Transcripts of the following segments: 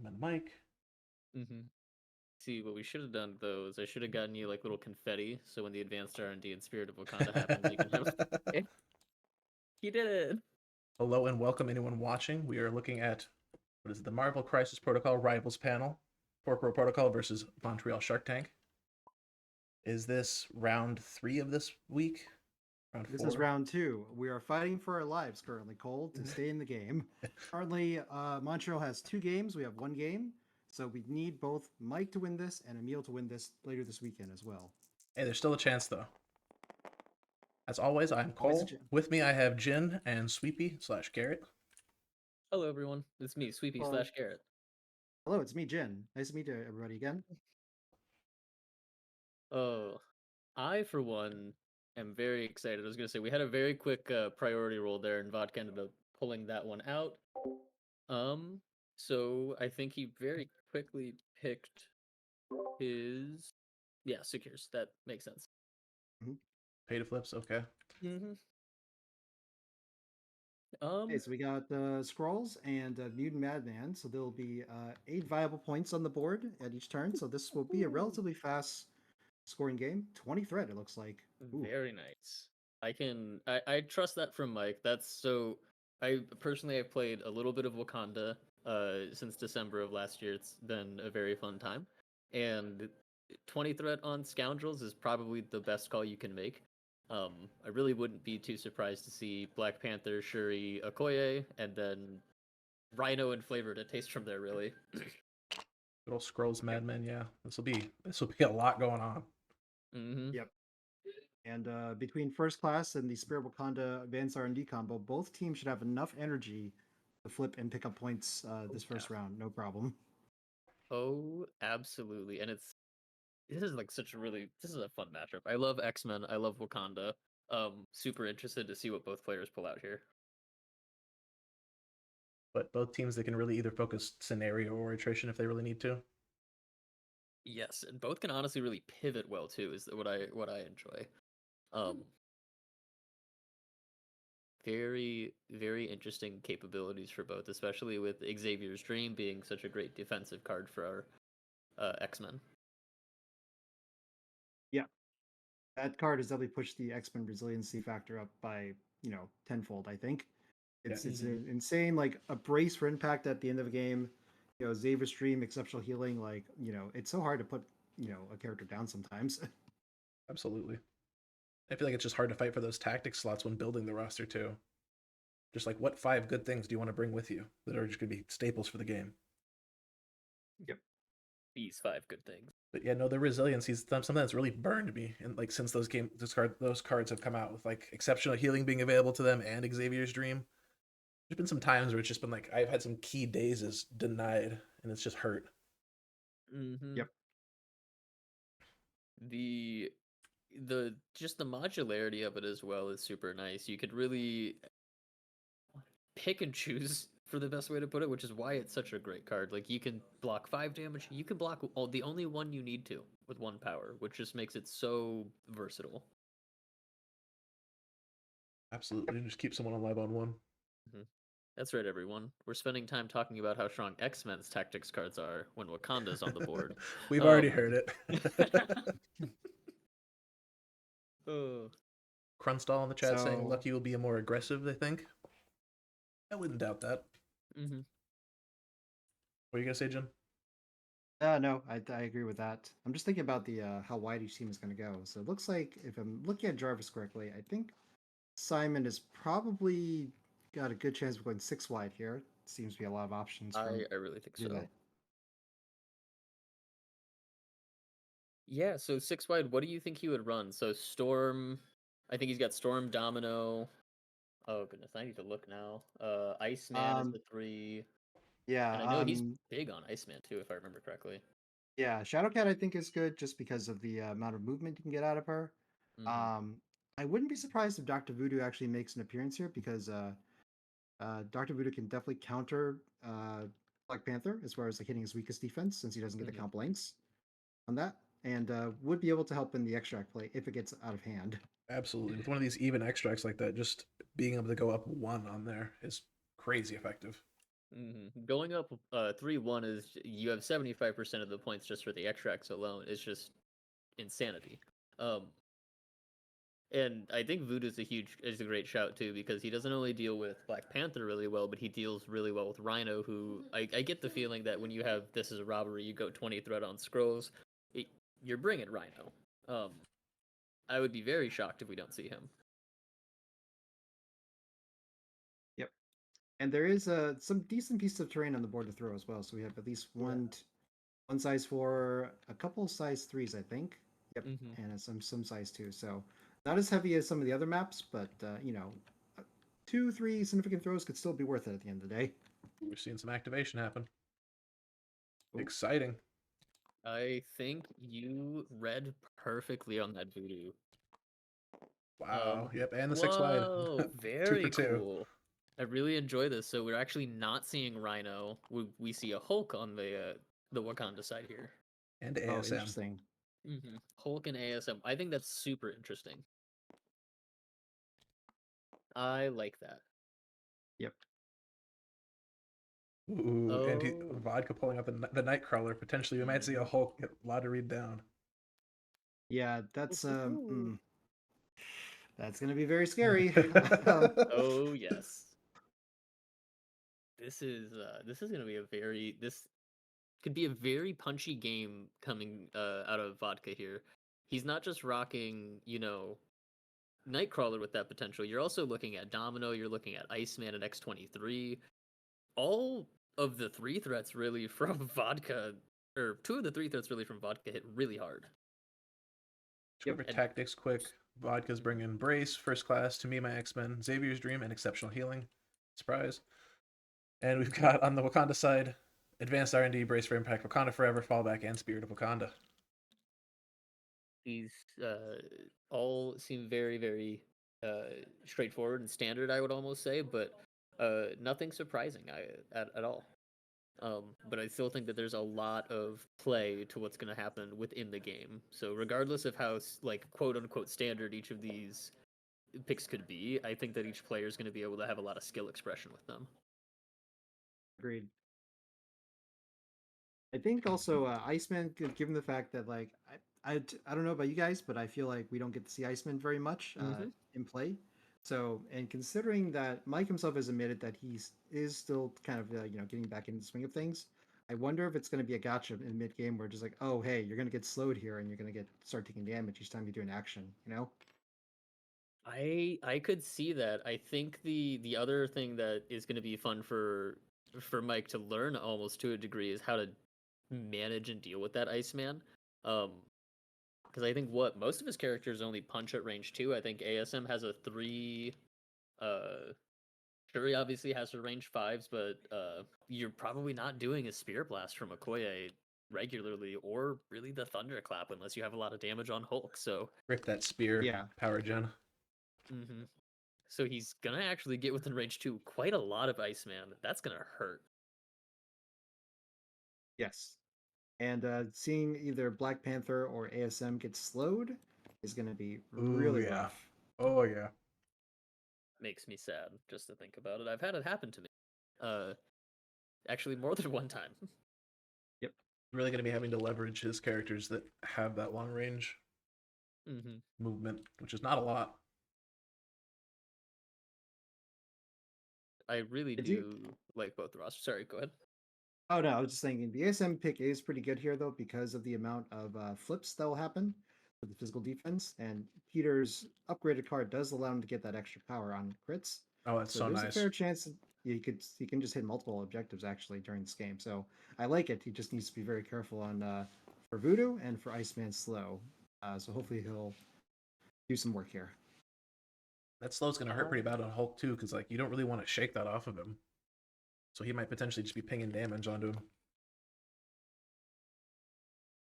and Mike. Mm-hmm. See, what we should have done though is I should have gotten you like little confetti, so when the advanced R&D and Spirit of Wakanda happens, you can have. He did it. Hello and welcome anyone watching. We are looking at what is it, the Marvel Crisis Protocol Rivals panel, Porpro Protocol versus Montreal Shark Tank. Is this round 3 of this week? Round 4? This is round 2. We are fighting for our lives currently, Cole, to stay in the game. Currently, Montreal has 2 games. We have 1 game. So we need both Mike to win this and Emil to win this later this weekend as well. Hey, there's still a chance though. As always, I'm Cole. With me I have Jian and Sweepy / Garrett. Hello everyone, it's me, Sweepy / Garrett. Hello, it's me, Jian. Nice to meet everybody again. Oh, I for one am very excited. I was gonna say we had a very quick priority roll there, and Vodka ended up pulling that one out. So I think he very quickly picked his secures. That makes sense. Mm-hmm. Pay to flips, okay. Mm-hmm. Okay, so we got Skrulls and Mutant Madman, so there'll be 8 viable points on the board at each turn. So this will be a relatively fast scoring game. 20 threat, it looks like. Ooh. Very nice. I trust that from Mike. I personally have played a little bit of Wakanda since December of last year. It's been a very fun time, and 20 threat on Scoundrels is probably the best call you can make. I really wouldn't be too surprised to see Black Panther, Shuri, Okoye, and then Rhino and Flavor to taste from there. Really. Good old Skrulls, Madmen, yeah. This will be a lot going on. Mm-hmm. Yep. And between First Class and the Spirit Wakanda Advanced R&D combo, both teams should have enough energy to flip and pick up points this first round. No problem. Oh, absolutely. And this is a fun matchup. I love X-Men. I love Wakanda. Super interested to see what both players pull out here. But both teams, they can really either focus scenario or attrition if they really need to. Yes, and both can honestly really pivot well too. Is what I enjoy. Very, very interesting capabilities for both, especially with Xavier's Dream being such a great defensive card for our X-Men. Yeah, that card has definitely pushed the X-Men resiliency factor up by tenfold. I think it's insane. Like a brace for impact at the end of a game. Xavier's Dream, exceptional healing. Like it's so hard to put a character down sometimes. Absolutely. I feel like it's just hard to fight for those tactic slots when building the roster too. Just like, what 5 good things do you want to bring with you that are just going to be staples for the game? Yep. These 5 good things. But yeah, no, the resiliency is something that's really burned me, and like since those cards have come out, with like exceptional healing being available to them and Xavier's Dream. There's been some times where it's just been like I've had some key dazes denied, and it's just hurt. Mm-hmm. Yep. The modularity of it as well is super nice. You could really pick and choose for the best way to put it, which is why it's such a great card. Like you can block 5 damage, you can block the only one you need to with 1 power, which just makes it so versatile. Absolutely, just keep someone alive on 1. Mm-hmm. That's right, everyone. We're spending time talking about how strong X-Men's tactics cards are when Wakanda's on the board. We've already heard it. Crunstall in the chat saying Lucky will be more aggressive, they think. I wouldn't doubt that. Mm-hmm. What are you going to say, Jim? No, I agree with that. I'm just thinking about the how wide each team is going to go. So it looks like, if I'm looking at Jarvis correctly, I think Simon has probably got a good chance of going 6 wide here. Seems to be a lot of options. I really think so. Yeah, so 6 wide, what do you think he would run? So Storm, I think he's got Storm, Domino. Oh goodness, I need to look now. Iceman is the 3. Yeah, and I know he's big on Iceman too, if I remember correctly. Yeah, Shadowcat I think is good just because of the amount of movement you can get out of her. Mm-hmm. I wouldn't be surprised if Dr. Voodoo actually makes an appearance here, because Dr. Voodoo can definitely counter Black Panther as far as like hitting his weakest defense, since he doesn't get the comp lengths on that, and would be able to help in the extract play if it gets out of hand. Absolutely. With one of these even extracts like that, just being able to go up 1 on there is crazy effective. Going up 3-1 is you have 75% of the points just for the extracts alone. It's just insanity. And I think Voodoo is a great shout too, because he doesn't only deal with Black Panther really well, but he deals really well with Rhino, who I get the feeling that when you have this as a robbery, you go 20 threat on Skrulls, you're bringing Rhino. I would be very shocked if we don't see him. Yep. And there is some decent pieces of terrain on the board to throw as well. So we have at least one size 4, a couple size 3s, I think. Yep. And some size 2. So not as heavy as some of the other maps, but 2-3 significant throws could still be worth it at the end of the day. We're seeing some activation happen. Ooh. Exciting. I think you read perfectly on that Voodoo. Wow. Yep, and the 6 wide. Very cool. I really enjoy this. So we're actually not seeing Rhino. We see a Hulk on the Wakanda side here. And ASM. Oh, interesting. Hulk and ASM. I think that's super interesting. I like that. Yep. Ooh, and Vodka pulling up the Nightcrawler. Potentially, we might see a Hulk get lotteried down. Yeah, that's that's gonna be very scary. Oh yes. This is gonna be this could be a very punchy game coming out of Vodka here. He's not just rocking, Nightcrawler with that potential. You're also looking at Domino, you're looking at Iceman and X-23. All of the 3 threats really from Vodka, or 2 of the 3 threats really from Vodka hit really hard. Tactics quick. Vodka's bringing Brace, First Class, To Me My X-Men, Xavier's Dream, and Exceptional Healing. Surprise. And we've got on the Wakanda side, Advanced R&D, Brace for Impact, Wakanda Forever, Fallback, and Spirit of Wakanda. These all seem very, very straightforward and standard, I would almost say, but nothing surprising at all. But I still think that there's a lot of play to what's going to happen within the game. So regardless of how, quote-unquote standard each of these picks could be, I think that each player is going to be able to have a lot of skill expression with them. Agreed. I think also Iceman, given the fact that I don't know about you guys, but I feel like we don't get to see Iceman very much in play. So, and considering that Mike himself has admitted that he is still kind of getting back into the swing of things, I wonder if it's going to be a gotcha in mid game where just like, oh hey, you're going to get slowed here and you're going to start taking damage each time you do an action. I could see that. I think the other thing that is going to be fun for Mike to learn almost to a degree is how to manage and deal with that Iceman. Because I think most of his characters only punch at range 2. I think ASM has a 3. Shuri obviously has her range 5s, but you're probably not doing a Spear Blast from Okoye regularly, or really the Thunderclap unless you have a lot of damage on Hulk. So rip that spear, power gen. So he's gonna actually get within range 2 quite a lot of Iceman. That's gonna hurt. Yes. And seeing either Black Panther or ASM get slowed is going to be really rough. Oh, yeah. Makes me sad just to think about it. I've had it happen to me. Actually, more than one time. Yep. Really going to be having to leverage his characters that have that long range movement, which is not a lot. I really do like both the rosters. Sorry, go ahead. Oh no, I was just saying the ASM pick is pretty good here though because of the amount of flips that will happen with the physical defense, and Peter's upgraded card does allow him to get that extra power on crits. Oh, that's so nice. There's a fair chance he can just hit multiple objectives actually during this game. So I like it. He just needs to be very careful on for Voodoo and for Iceman slow. So hopefully he'll do some work here. That slow's gonna hurt pretty bad on Hulk too, because you don't really want to shake that off of him. So he might potentially just be pinging damage onto him.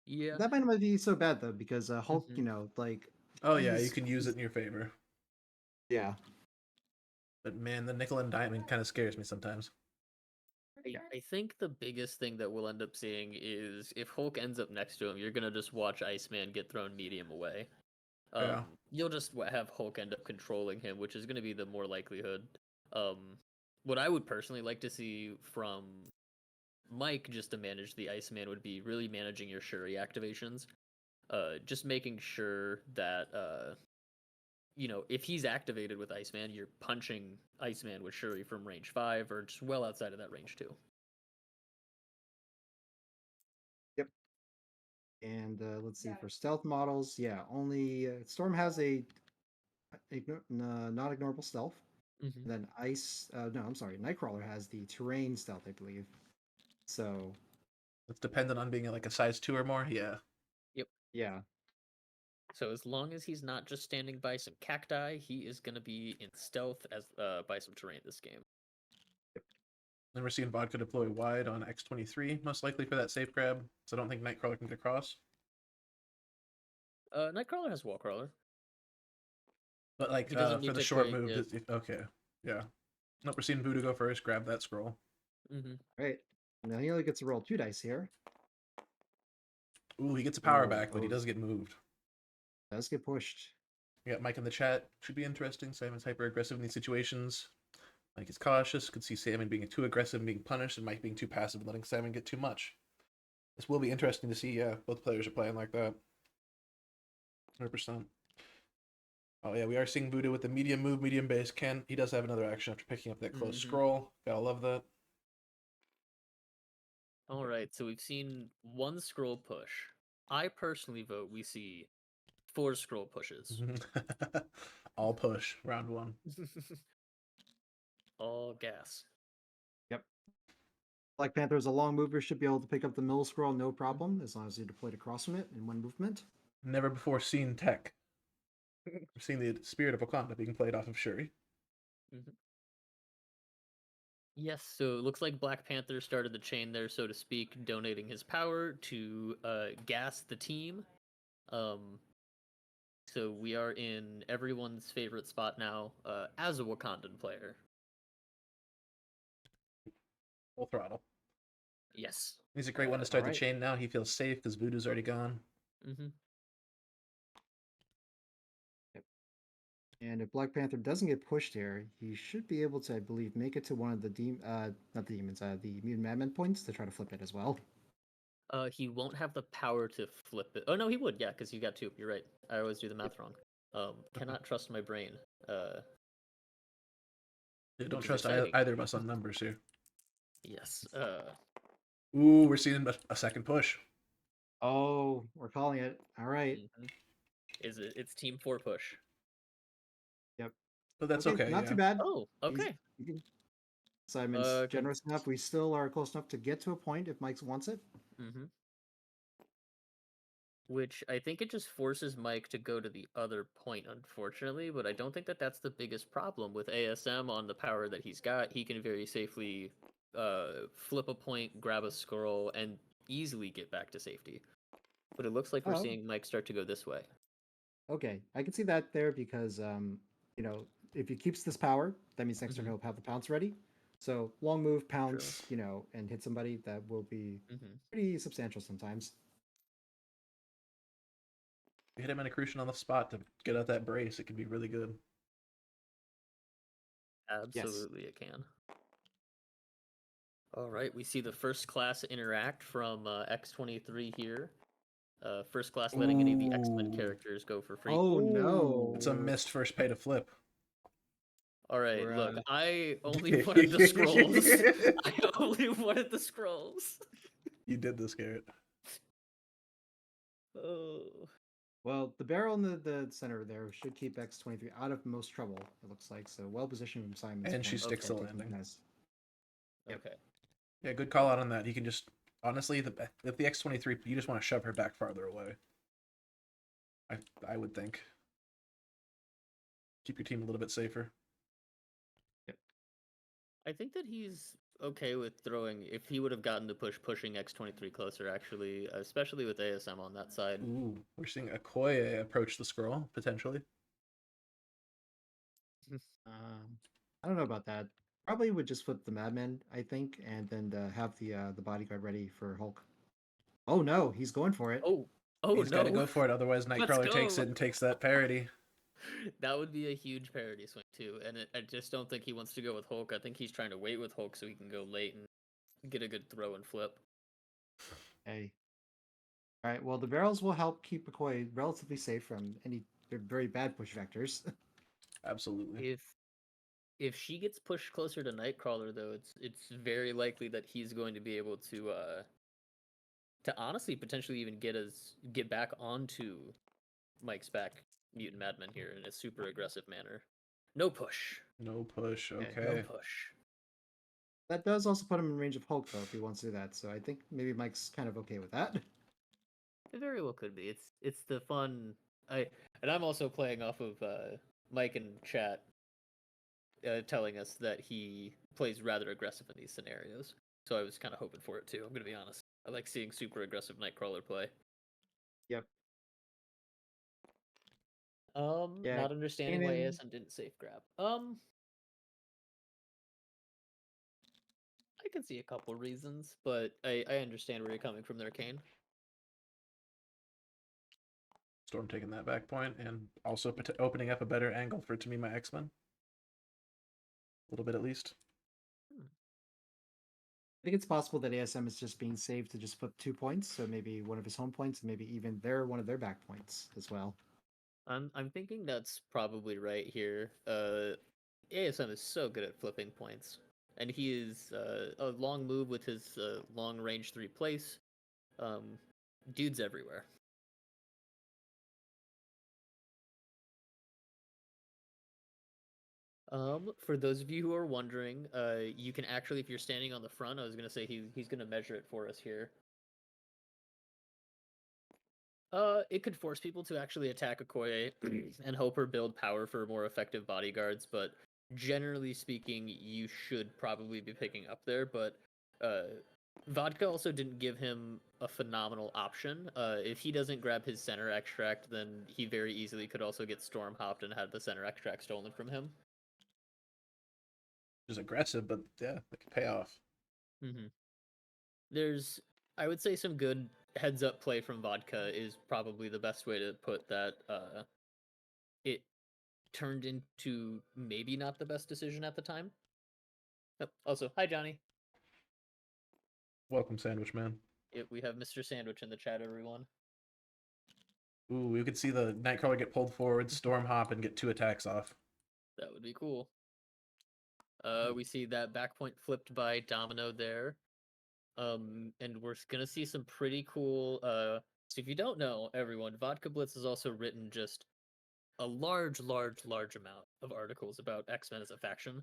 Yeah. That might not be so bad though, because Hulk, Oh yeah, you can use it in your favor. Yeah. But man, the nickel and diamond kind of scares me sometimes. I think the biggest thing that we'll end up seeing is if Hulk ends up next to him, you're gonna just watch Iceman get thrown medium away. You'll just have Hulk end up controlling him, which is gonna be the more likelihood. what I would personally like to see from Mike just to manage the Iceman would be really managing your Shuri activations. Just making sure that if he's activated with Iceman, you're punching Iceman with Shuri from range 5 or just well outside of that range 2. Yep. And let's see, for stealth models, yeah, only Storm has a not ignorable stealth. Mm-hmm. And then Nightcrawler has the terrain stealth, I believe. So It's dependent on being like a size 2 or more. Yeah. Yep. yeah. So as long as he's not just standing by some cacti, he is going to be in stealth as by some terrain this game. Then we're seeing Vodka deploy wide on X-23, most likely for that safe grab. So I don't think Nightcrawler can get across. Nightcrawler has Wallcrawler. But like He doesn't for need the to short create move, okay, yeah. Nope, we're seeing Voodoo go first. Grab that scroll. Mm-hmm. Right. Now he only gets to roll 2 dice here. Ooh, he gets a power Oh, back, but he does get moved. Does get pushed. We got Mike in the chat. Should be interesting. Simon's hyper aggressive in these situations. Mike is cautious. Could see Simon being too aggressive and being punished, and Mike being too passive and letting Simon get too much. This will be interesting to see. Yeah, both players are playing like that. 100%. Oh yeah, we are seeing Voodoo with the medium move, medium base. He does have another action after picking up that close scroll. Gotta love that. All right, so we've seen 1 scroll push. I personally vote we see 4 scroll pushes. All push, round 1. All gas. Yep. Black Panther is a long mover, should be able to pick up the middle scroll no problem, as long as you deployed across from it in 1 movement. Never before seen tech. We've seen the spirit of Wakanda being played off of Shuri. Mm-hmm. Yes, so it looks like Black Panther started the chain there, so to speak, donating his power to gas the team. So we are in everyone's favorite spot now as a Wakandan player. Full throttle. Yes. He's a great one to start the right. chain now. He feels safe because Voodoo's already gone. Mm-hmm. And if Black Panther doesn't get pushed here, he should be able to, I believe, make it to one of the the Mutant Madmen points to try to flip it as well. He won't have the power to flip it. Oh no, he would, yeah, because you got 2. You're right. I always do the math wrong. Cannot trust my brain. Yeah, don't trust either of us on numbers here. Yes. Ooh, we're seeing a second push. Oh, we're calling it. All right. Mm-hmm. It's team 4 push. Yep. But that's okay. Not yeah. too bad. Oh, okay. Simon's generous enough. We still are close enough to get to a point if Mike wants it. Mm-hmm. Which I think it just forces Mike to go to the other point, unfortunately. But I don't think that that's the biggest problem with ASM on the power that he's got. He can very safely flip a point, grab a scroll, and easily get back to safety. But it looks like we're seeing Mike start to go this way. Okay, I can see that there because if he keeps this power, that means next turn he'll have the pounce ready. So long move, pounce, and hit somebody, that will be pretty substantial sometimes. You hit him in a crucial on the spot to get out that brace, it could be really good. Absolutely, it can. All right, we see the first class interact from X-23 here. First class letting any of the X-Men characters go for free. Oh no! It's a missed first pay to flip. All right, look, I only wanted the scrolls. I only wanted the scrolls. You did this, Garrett. Oh. Well, the barrel in the center there should keep X-23 out of most trouble, it looks like. So well positioned from Simon's And she sticks the landing. Okay. Yeah, good call out on that. He can just, honestly, if the X-23, you just want to shove her back farther away. I would think. Keep your team a little bit safer. I think that he's okay with throwing, if he would have gotten to pushing X-23 closer, actually, especially with ASM on that side. Ooh, we're seeing Okoye approach the scroll, potentially. I don't know about that. Probably would just flip the Madman, I think, and then have the bodyguard ready for Hulk. Oh no, he's going for it. He's got to go for it, otherwise Nightcrawler takes it and takes that parity. That would be a huge parody swing too, and I just don't think he wants to go with Hulk. I think he's trying to wait with Hulk so he can go late and get a good throw and flip. Hey. All right. Well, the barrels will help keep Okoye relatively safe from any very bad push vectors. Absolutely. If she gets pushed closer to Nightcrawler, though, it's very likely that he's going to be able to honestly potentially even get back onto Mike's back Mutant Madmen here in a super aggressive manner. No push. No push. Okay. Okay. No push. That does also put him in range of Hulk, though, if he wants to do that. So I think maybe Mike's kind of okay with that. It very well could be. It's the fun. I'm also playing off of Mike in chat telling us that he plays rather aggressive in these scenarios. So I was kind of hoping for it too. I'm gonna be honest. I like seeing super aggressive Nightcrawler play. Yep. Yeah, Not understanding why Kanan- ASM didn't safe grab. I can see a couple reasons, but I understand where you're coming from there, Kane. Storm taking that back point and also opening up a better angle for to me my X-Men. A little bit at least. I think it's possible that ASM is just being saved to just put 2 points, so maybe one of his home points, and maybe even one of their back points as well. I'm thinking that's probably right here. ASM is so good at flipping points, and he is a long move with his long range 3 place. Dude's everywhere. For those of you who are wondering, you can actually, if you're standing on the front, I was gonna say he's gonna measure it for us here. It could force people to actually attack Okoye and help her build power for more effective bodyguards, but generally speaking, you should probably be picking up there, but Vodka also didn't give him a phenomenal option. If he doesn't grab his center extract, then he very easily could also get storm hopped and had the center extract stolen from him. Just aggressive, but yeah, it could pay off. Mm-hmm. There's, I would say, some good heads up play from Vodka is probably the best way to put that. It turned into maybe not the best decision at the time. Oh, also, hi Johnny. Welcome, Sandwich Man. Yep, we have Mr. Sandwich in the chat, everyone. Ooh, we could see the Nightcrawler get pulled forward, storm hop, and get 2 attacks off. That would be cool. We see that back point flipped by Domino there. And we're gonna see some pretty cool. So if you don't know, everyone, Vodkablitz has also written just a large amount of articles about X-Men as a faction.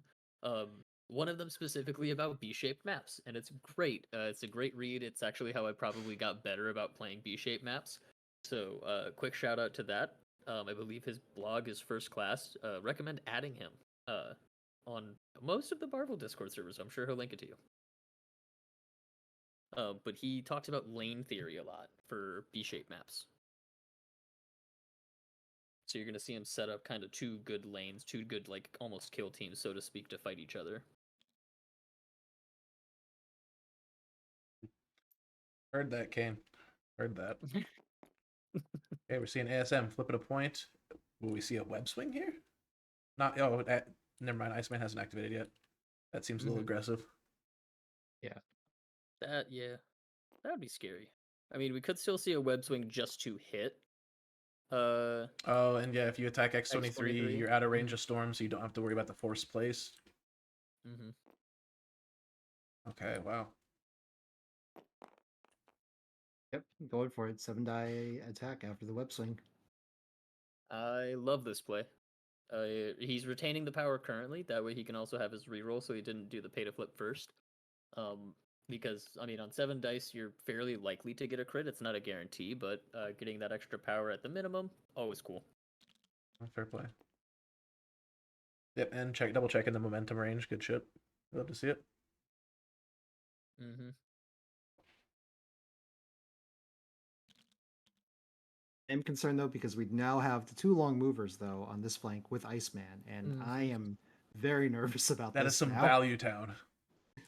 One of them specifically about B-shaped maps, and it's great. It's a great read. It's actually how I probably got better about playing B-shaped maps. So, quick shout out to that. I believe his blog is first class. Recommend adding him on most of the Marvel Discord servers. I'm sure he'll link it to you. But he talks about lane theory a lot for B-shaped maps. So you're going to see him set up kind of 2 good lanes, 2 good, like, almost kill teams, so to speak, to fight each other. Heard that, Kane. Heard that. Okay, we're seeing ASM flipping a point. Will we see a web swing here? Not. Oh, never mind. Iceman hasn't activated yet. That seems a little aggressive. Yeah. That would be scary. I mean, we could still see a web swing just to hit. Oh, and yeah, if you attack X-23, X-23. you're out of range of storm, so you don't have to worry about the forced place. Mm-hmm. Okay, wow. Yep, going for it. 7-die attack after the web swing. I love this play. He's retaining the power currently. That way he can also have his reroll, so he didn't do the pay to flip first. Because, I mean, on 7 dice, you're fairly likely to get a crit. It's not a guarantee, but getting that extra power at the minimum, always cool. Fair play. Yep, and double checking the momentum range. Good shit. Love to see it. Mm-hmm. I'm concerned though because we now have the 2 long movers though on this flank with Iceman, and I am very nervous about That this. is some now. value town.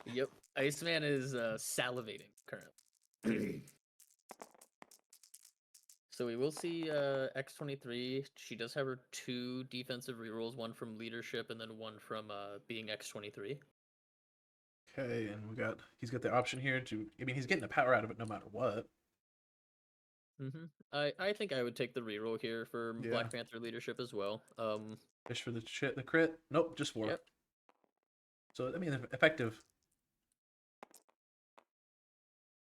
Yep, Iceman is salivating currently. So we will see X23. She does have her 2 defensive rerolls, one from leadership and then one from being X23. Okay, and he's got the option here to. I mean, he's getting the power out of it no matter what. I think I would take the reroll here for Yeah. Black Panther leadership as well. Fish for the crit. Nope, just 4. Yep. So I mean, effective.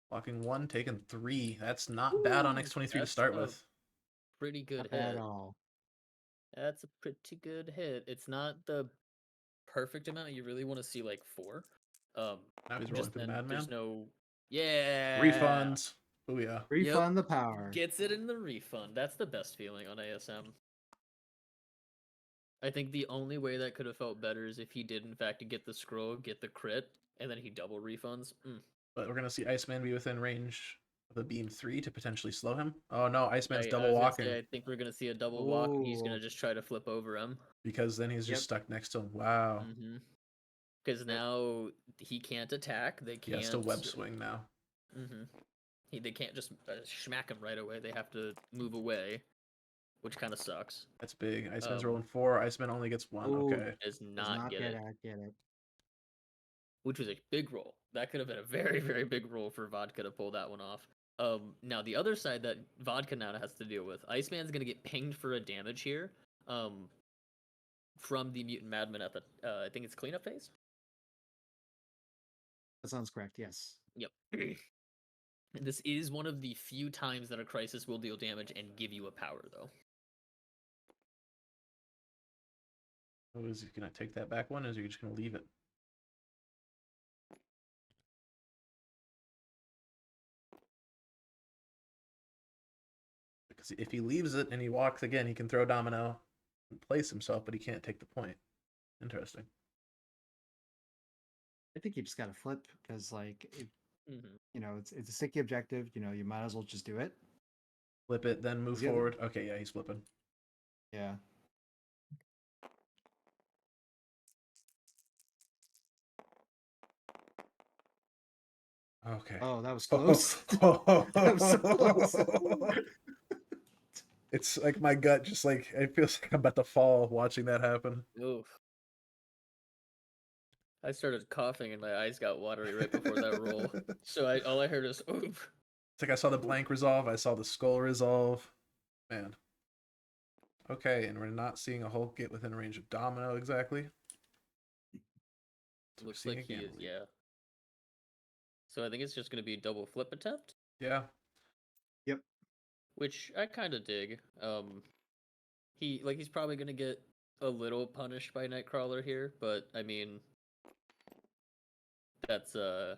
Blocking 1, taking 3. That's not bad on X23 to that's start a with. pretty good Not bad hit. at all. That's a pretty good hit. It's not the perfect amount. You really want to see like 4. Now he's rolling just for the then Madman. there's no Refunds. Oh yeah. Refund the power. Gets it in the refund. That's the best feeling on ASM. I think the only way that could have felt better is if he did in fact get the scroll, get the crit, and then he double refunds. But we're gonna see Iceman be within range of a beam 3 to potentially slow him. Oh no, Iceman's I double was gonna walking. say, I think we're gonna see a double walk, and he's gonna Ooh. just try to flip over him. Because then he's just stuck next to him. Wow. Because now he can't attack. They He can't. has to web swing now. They can't just smack him right away. They have to move away, which kind of sucks. That's big. Iceman's rolling 4. Iceman only gets 1. Ooh. Okay. Does not get it. Get it. Which was a big roll. That could have been a very, very big roll for Vodka to pull that one off. Now the other side that Vodka now has to deal with, Iceman's gonna get pinged for a damage here. From the Mutant Madmen at the I think it's cleanup phase. That sounds correct. Yes. Yep. This is one of the few times that a crisis will deal damage and give you a power, though. Oh, is he gonna take that back one, or is he just gonna leave it? Because if he leaves it and he walks again, he can throw Domino and place himself, but he can't take the point. Interesting. I think you just gotta flip because, like, you know, it's a sticky objective. You know, you might as well just do it. Flip it, then move forward. Okay, yeah, he's flipping. Yeah. Okay. Oh, that was close. That was so close. It's like my gut just like it feels like I'm about to fall watching that happen. Oof. I started coughing and my eyes got watery right before that roll. So all I heard is oof. It's like I saw the blank resolve, I saw the skull resolve. Man. Okay, and we're not seeing a Hulk get within range of Domino exactly. So Looks like he is, yeah. So I think it's just going to be a double flip attempt. Yeah. Yep. Which I kind of dig. He's probably going to get a little punished by Nightcrawler here, but I mean, that's we're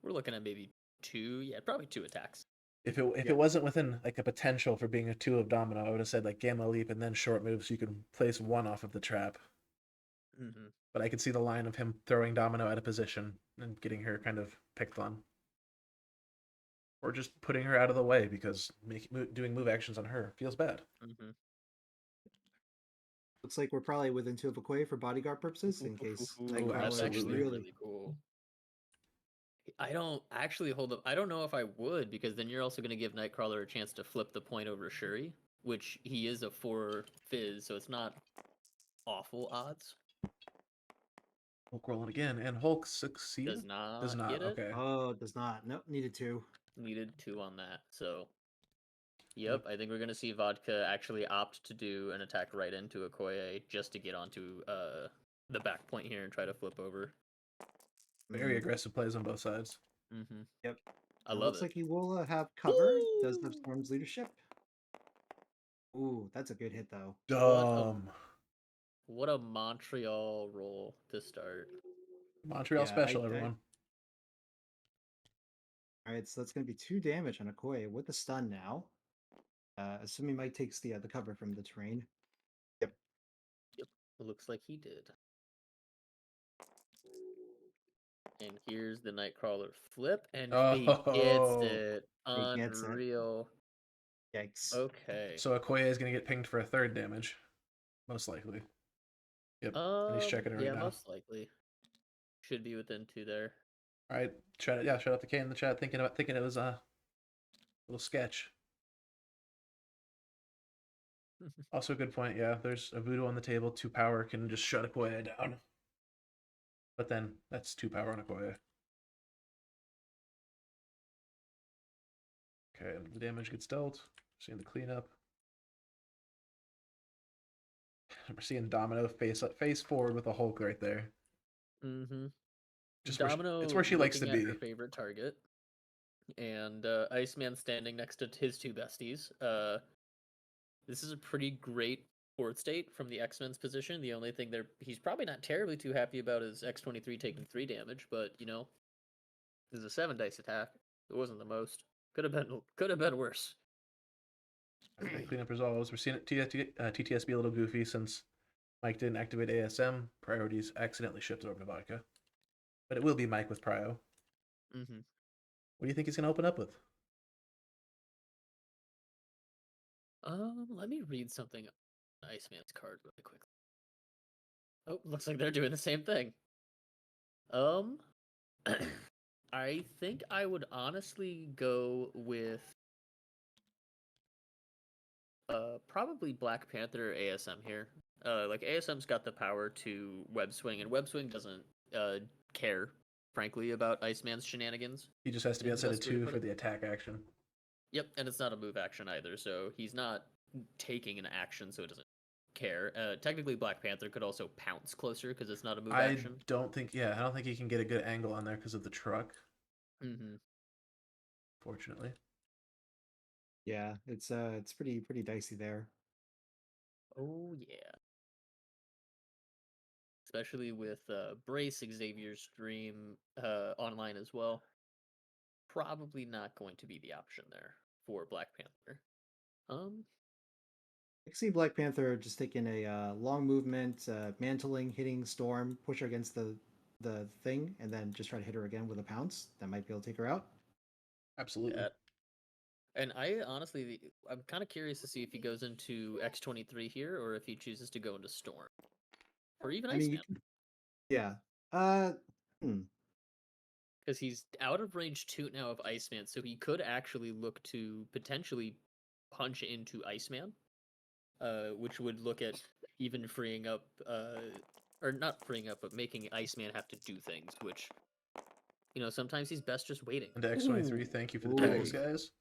looking at maybe 2, probably 2 attacks. If it wasn't within like a potential for being a 2 of Domino, I would have said like Gamma Leap and then short move so you can place 1 off of the trap. But I could see the line of him throwing Domino at a position and getting her kind of picked on. Or just putting her out of the way because doing move actions on her feels bad. Looks like we're probably within 2 of Okoye for bodyguard purposes in case Nightcrawler That's actually really really cool. I don't actually hold up. I don't know if I would, because then you're also going to give Nightcrawler a chance to flip the point over Shuri, which he is a 4 fizz, so it's not awful odds. Hulk rolling again, and Hulk succeeded? Does not get it? Okay. Oh, does not. Nope, needed 2. Needed 2 on that, so... Yep, I think we're going to see Vodka actually opt to do an attack right into Okoye just to get onto the back point here and try to flip over. Very aggressive plays on both sides. Yep. I love looks it. like he will have cover. Does have Storm's leadership. Ooh, that's a good hit, though. Dumb. What a Montreal roll to start. Montreal special, everyone. Alright, so that's going to be 2 damage on Okoye with the stun now. Assuming Mike takes the cover from the terrain. Yep. It looks like he did. And here's the Nightcrawler flip, and he gets it. Unreal. Yikes. Okay. So Okoye is going to get pinged for a 3rd damage. Most likely. Yep. And he's checking it right now. Yeah, most likely. Should be within 2 there. All right. Shout out to K in the chat thinking it was a little sketch. Also a good point. Yeah, there's a Voodoo on the table. 2 power can just shut Okoye down. But then that's 2 power on Okoye. Okay, the damage gets dealt. Seeing the cleanup. We're seeing Domino face forward with a Hulk right there. Mm-hmm. Just Domino it's where she likes to looking at be. her favorite target, and Iceman standing next to his two besties. This is a pretty great fourth state from the X-Men's position. The only thing he's probably not terribly too happy about is X-23 taking 3 damage, but you know, this is a 7 dice attack. It wasn't the most. Could have been worse. After that cleanup resolves, we're seeing TTS be a little goofy since Mike didn't activate ASM. Priorities accidentally shifted over to Vodka. But it will be Mike with Prio. Mm-hmm. What do you think he's going to open up with? Let me read something on Iceman's card really quickly. Oh, looks like they're doing the same thing. I think I would honestly go with probably Black Panther or ASM here. Like ASM's got the power to web swing, and web swing doesn't care, frankly, about Iceman's shenanigans. He just has to be outside of 2 for the attack action. Yep, and it's not a move action either, so he's not taking an action, so it doesn't care. Technically, Black Panther could also pounce closer because it's not a move action. I don't think he can get a good angle on there because of the truck. Mm-hmm. Fortunately. Yeah, it's pretty dicey there. Oh yeah. Especially with Brace Xavier's stream online as well. Probably not going to be the option there for Black Panther. I can see Black Panther just taking a long movement, mantling, hitting Storm, push her against the thing, and then just try to hit her again with a pounce. That might be able to take her out. Absolutely. And I'm kind of curious to see if he goes into X-23 here or if he chooses to go into Storm. Or even Iceman. Yeah. Because he's out of range 2 now of Iceman, so he could actually look to potentially punch into Iceman, which would look at even freeing up, or not freeing up, but making Iceman have to do things, which, you know, sometimes he's best just waiting. And X-23, thank you for the tags, guys.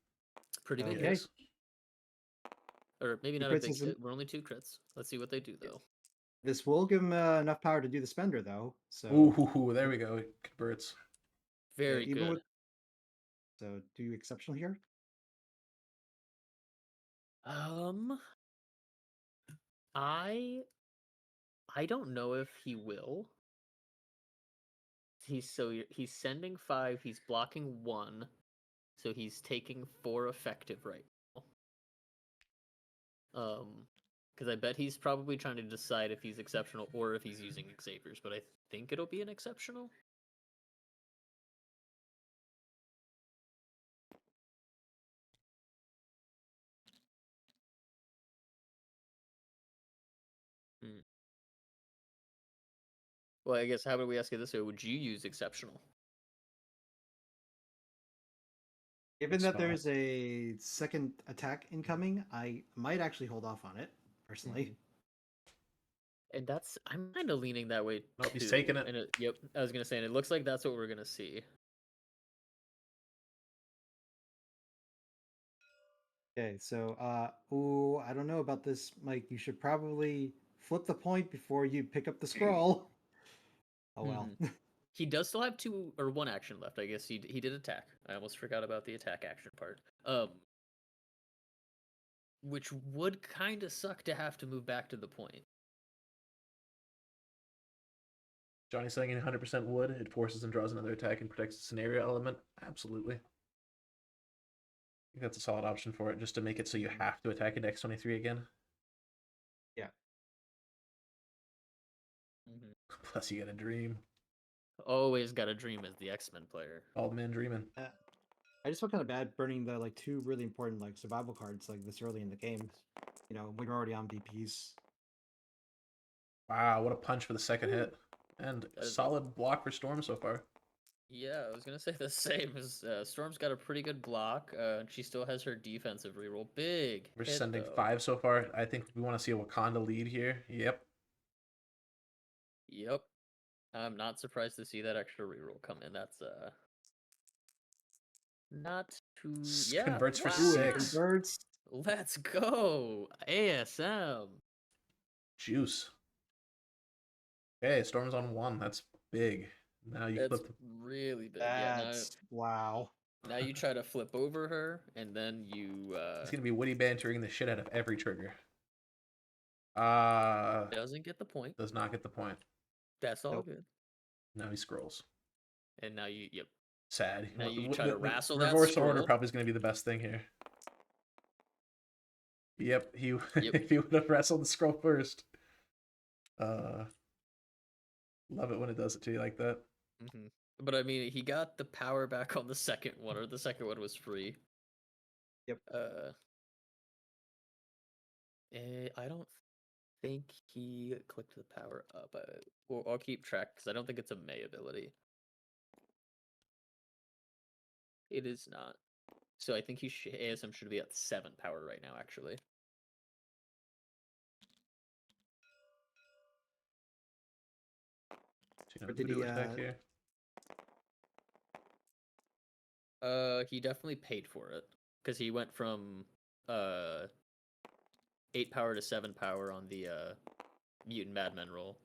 Pretty big Okay. hit. Or maybe not a big hit. We're only 2 crits. Let's see what they do, though. This will give him enough power to do the spender, though. So. Ooh, there we go. It converts. Very good. So, do exceptional here? I don't know if he will. He's sending 5, he's blocking 1, so he's taking 4 effective right now. Because I bet he's probably trying to decide if he's exceptional or if he's using Xavier's, but I think it'll be an exceptional. Well, I guess how about we ask it this way? Would you use exceptional? Given that there's a second attack incoming, I might actually hold off on it, personally. And I'm kind of leaning that way too. He's taking it. And yep, I was going to say, and it looks like that's what we're going to see. Okay, so, I don't know about this, Mike. You should probably flip the point before you pick up the scroll. Oh, well. He does still have 1 action left. I guess he did attack. I almost forgot about the attack action part. Which would kind of suck to have to move back to the point. Johnny's saying 100% wood. It forces and draws another attack and protects the scenario element. Absolutely. I think that's a solid option for it, just to make it so you have to attack into X-23 again. Yeah. Plus, you got a dream. Always got a dream as the X-Men player. Old man dreaming. I just felt kind of bad burning the 2 really important survival cards this early in the game. You know, when you're already on BPs. Wow, what a punch for the second hit. And a solid block for Storm so far. Yeah, I was gonna say the same. As Storm's got a pretty good block. She still has her defensive reroll. Big We're hit, sending though. 5 so far. I think we want to see a Wakanda lead here. Yep. Yep. I'm not surprised to see that extra reroll come in. That's not too. Yeah. Converts for Ooh, wow. it 6. converts. Let's go. ASM. Juice. Okay, Storm's on 1. That's big. Now you That's flip. really big. Yeah. That's wow. Now you try to flip over her, and then you He's gonna be witty bantering the shit out of every trigger. doesn't get the point. Does not get the point. That's all Nope. good. Now he scrolls. And now you Sad. Now you try to wrestle that reverse order scroll. probably is gonna be the best thing here. Yep, he Yep. if he would have wrestled the scroll first. Love it when it does it to you like that. Mm-hmm. But I mean, he got the power back on the second one, or the second one was free. Yep. I don't think he clicked the power up. Well, I'll keep track because I don't think it's a May ability. It is not. So I think he ASM should be at 7 power right now, actually. Or did he, back here? He definitely paid for it because he went from 8 power to 7 power on the Mutant Madmen roll.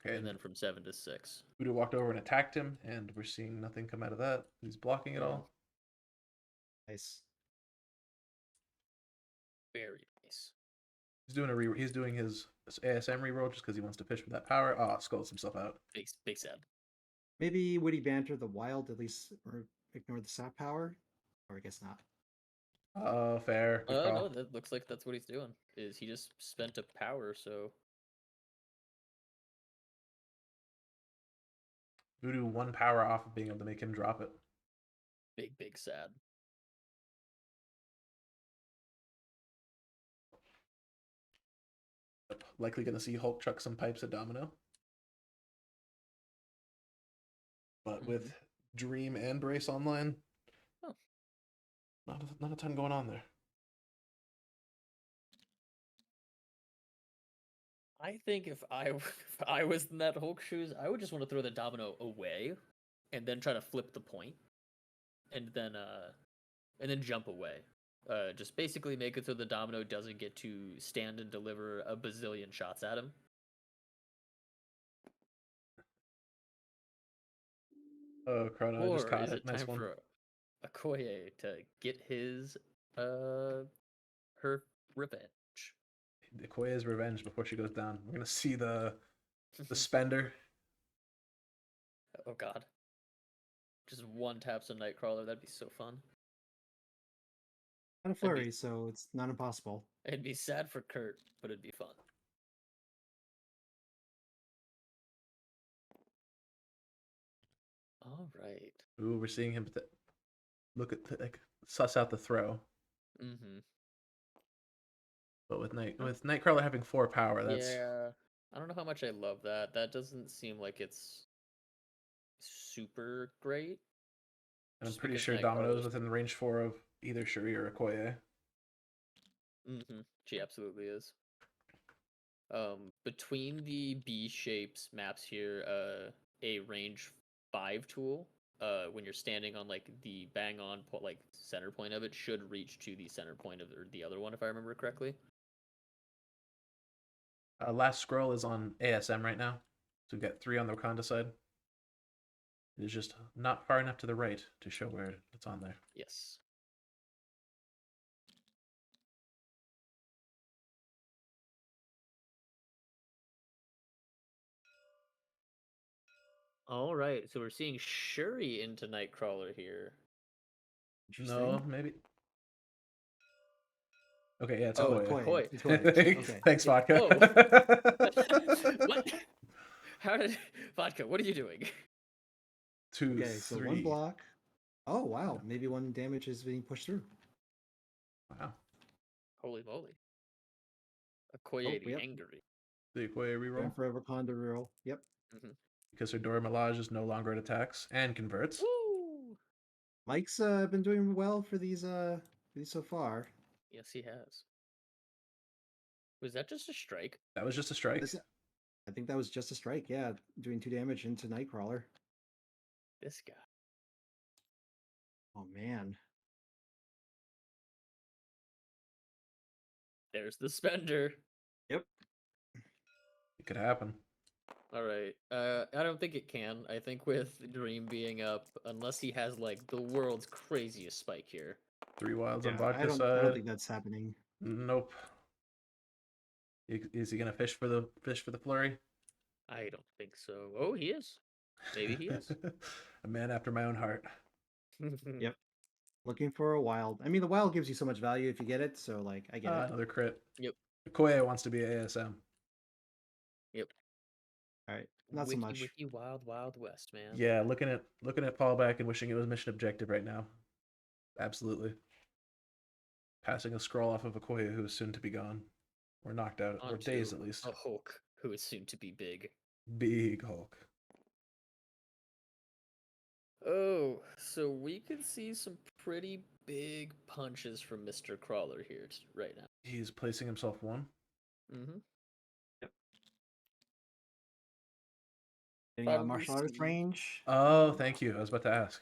Okay, And then from 7 to 6. Voodoo walked over and attacked him, and we're seeing nothing come out of that. He's blocking it all. Nice. Very nice. He's doing his ASM reroll just because he wants to fish for that power. Ah, skulls himself out. Big sad. Maybe witty banter the wild at least, or ignore the sap power, or I guess not. Oh, fair. Good call. No, that looks like that's what he's doing. Is he just spent a power, so Voodoo 1 power off of being able to make him drop it. big sad. Likely going to see Hulk chuck some pipes at Domino. But with Dream and Brace online, Oh. not a ton going on there. I think if I was in that Hulk shoes, I would just want to throw the Domino away, and then try to flip the point, and then jump away. Just basically make it so the Domino doesn't get to stand and deliver a bazillion shots at him. Oh, Chrono just caught Is it. it Nice time one. for Okoye to get his her revenge? Okoye's revenge before she goes down. We're gonna see the spender. Oh god. Just one taps a Nightcrawler, that'd be so fun. Not a flurry, so it's not impossible. It'd be sad for Kurt, but it'd be fun. All right. Ooh, we're seeing him look at suss out the throw. Mm-hmm. But with Nightcrawler having 4 power, that's Yeah. I don't know how much I love that. That doesn't seem like it's super great. I'm Just pretty because sure Nightcrawler's- Domino's within range 4 of either Shuri or Okoye. Mm-hmm. She absolutely is. Between the B shapes maps here, a range 5 tool, when you're standing on like the bang on like center point of it, should reach to the center point of the other one, if I remember correctly. Last scroll is on ASM right now, so we've got 3 on the Wakanda side. It is just not far enough to the right to show where it's on there. Yes. All right, so we're seeing Shuri into Nightcrawler here. No, maybe. Okay, yeah, it's Oh, Okoye. Okoye. It's Okoye. Okay. Thanks, Vodka. What? How did Vodka? What are you doing? 2, Okay, so 3. 1 block. Oh wow, maybe 1 damage is being pushed through. Wow. Holy moly! Okoye the yep. angry. The Okoye reroll. Going for a Wakanda reroll. Yep. Mm-hmm. because her Dora Milaje is no longer at attacks and converts. Woo! Mike's been doing well for these so far. Yes, he has. Was that just a strike? That was just a strike. I think that was just a strike. Yeah, doing 2 damage into Nightcrawler. This guy. Oh man. There's the spender. Yep. It could happen. All right. I don't think it can. I think with Dream being up, unless he has like the world's craziest spike here. 3 wilds on I Vodka don't side. think that's happening. Nope. Is he gonna fish for the flurry? I don't think so. Oh, he is. Maybe he is. A man after my own heart. Yep. Looking for a wild. I mean, the wild gives you so much value if you get it, so like I get it. Another crit. Yep. Okoye wants to be ASM. Yep. All right, not wiki, so much. Wiki Wild Wild West, man. Yeah, looking at fallback and wishing it was mission objective right now. Absolutely. Passing a scroll off of Okoye, who is soon to be gone. Or knocked out, or Onto dazed at least. a Hulk who is soon to be big. Big Hulk. Oh, so we could see some pretty big punches from Mr. Crawler here right now. He's placing himself 1. Mm-hmm. Getting martial arts range. Oh, thank you. I was about to ask.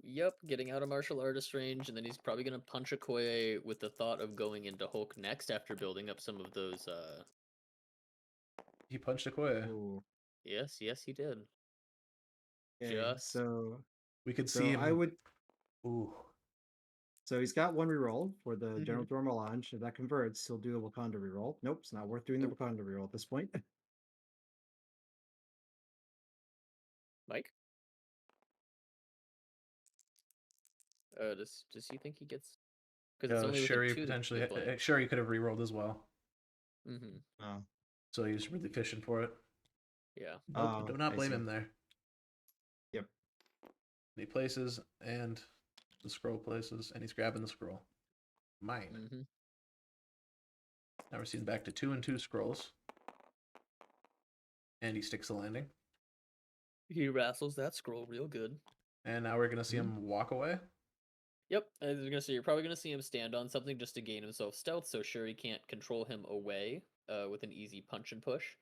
Yep, getting out of martial artist range, and then he's probably gonna punch Okoye with the thought of going into Hulk next after building up some of those. He punched Okoye. Ooh. Yes, he did. Okay, Just so We could see him. I would. Ooh. So he's got 1 reroll for the Mhm. General Dora Milaje. If that converts, he'll do a Wakanda reroll. Nope, it's not worth doing the Wakanda reroll at this point. Mike. Does he think he gets? Because it's only within Shuri 2 potentially. to play. Shuri could have rerolled as well. Mm-hmm. Oh. So he was really fishing for it. Yeah. Nope, do not I blame see. him there. Yep. He places, and the scroll places, and he's grabbing the scroll. Mine. Mm-hmm. Now we're seeing back to 2 and 2 scrolls. And he sticks the landing. He wrestles that scroll real good. And now we're going to see him walk away. Yep, I was gonna say you're probably gonna see him stand on something just to gain himself stealth, so Shuri can't control him away with an easy punch and push.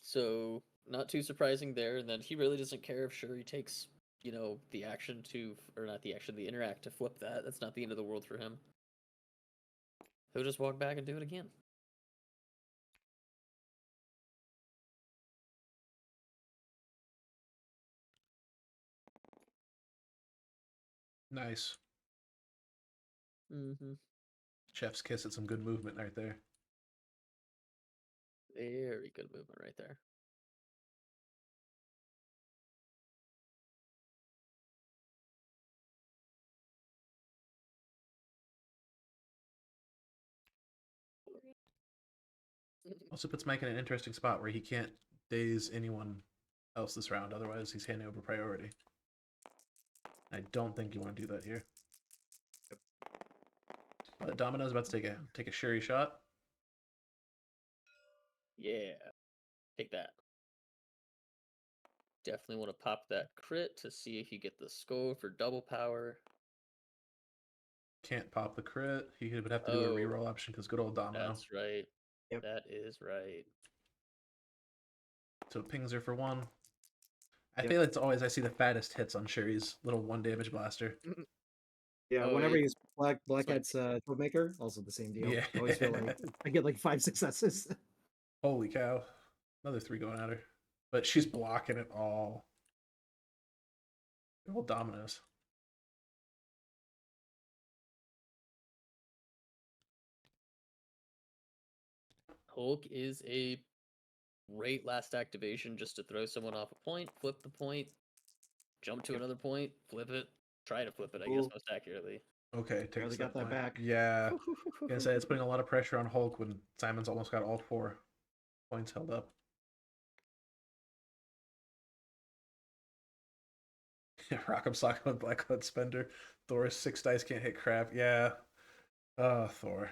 So not too surprising there, and then he really doesn't care if Shuri takes, the action to, or not the action, the interact to flip that. That's not the end of the world for him. He'll just walk back and do it again. Nice. Mm-hmm. Chef's kiss at some good movement right there. Very good movement right there. Also puts Mike in an interesting spot where he can't daze anyone else this round. Otherwise, he's handing over priority. I don't think you want to do that here. Domino's about to take a Shuri shot. Yeah. Take that. Definitely want to pop that crit to see if you get the skull for double power. Can't pop the crit. He would have to do a reroll option because good old Domino. That's right. Yep. That is right. So it pings her for 1. I feel it's always I see the fattest hits on Shuri's little 1 damage blaster. Yeah, Oh, whenever yeah. you use Blackhead's Troublemaker, also the same deal. Yeah. I always feel like I get like 5 successes. Holy cow. Another 3 going at her. But she's blocking it all. Good old Dominoes. Hulk is a great last activation just to throw someone off a point, flip the point, jump to another point, flip it, try to flip it, I guess, most accurately. Okay, Barely got that back. Yeah. Gonna say it's putting a lot of pressure on Hulk when Simon's almost got all 4 points held up. Rock'em Sock'em with Black Hood Spender. Thor's 6 dice can't hit crap. Yeah. Thor.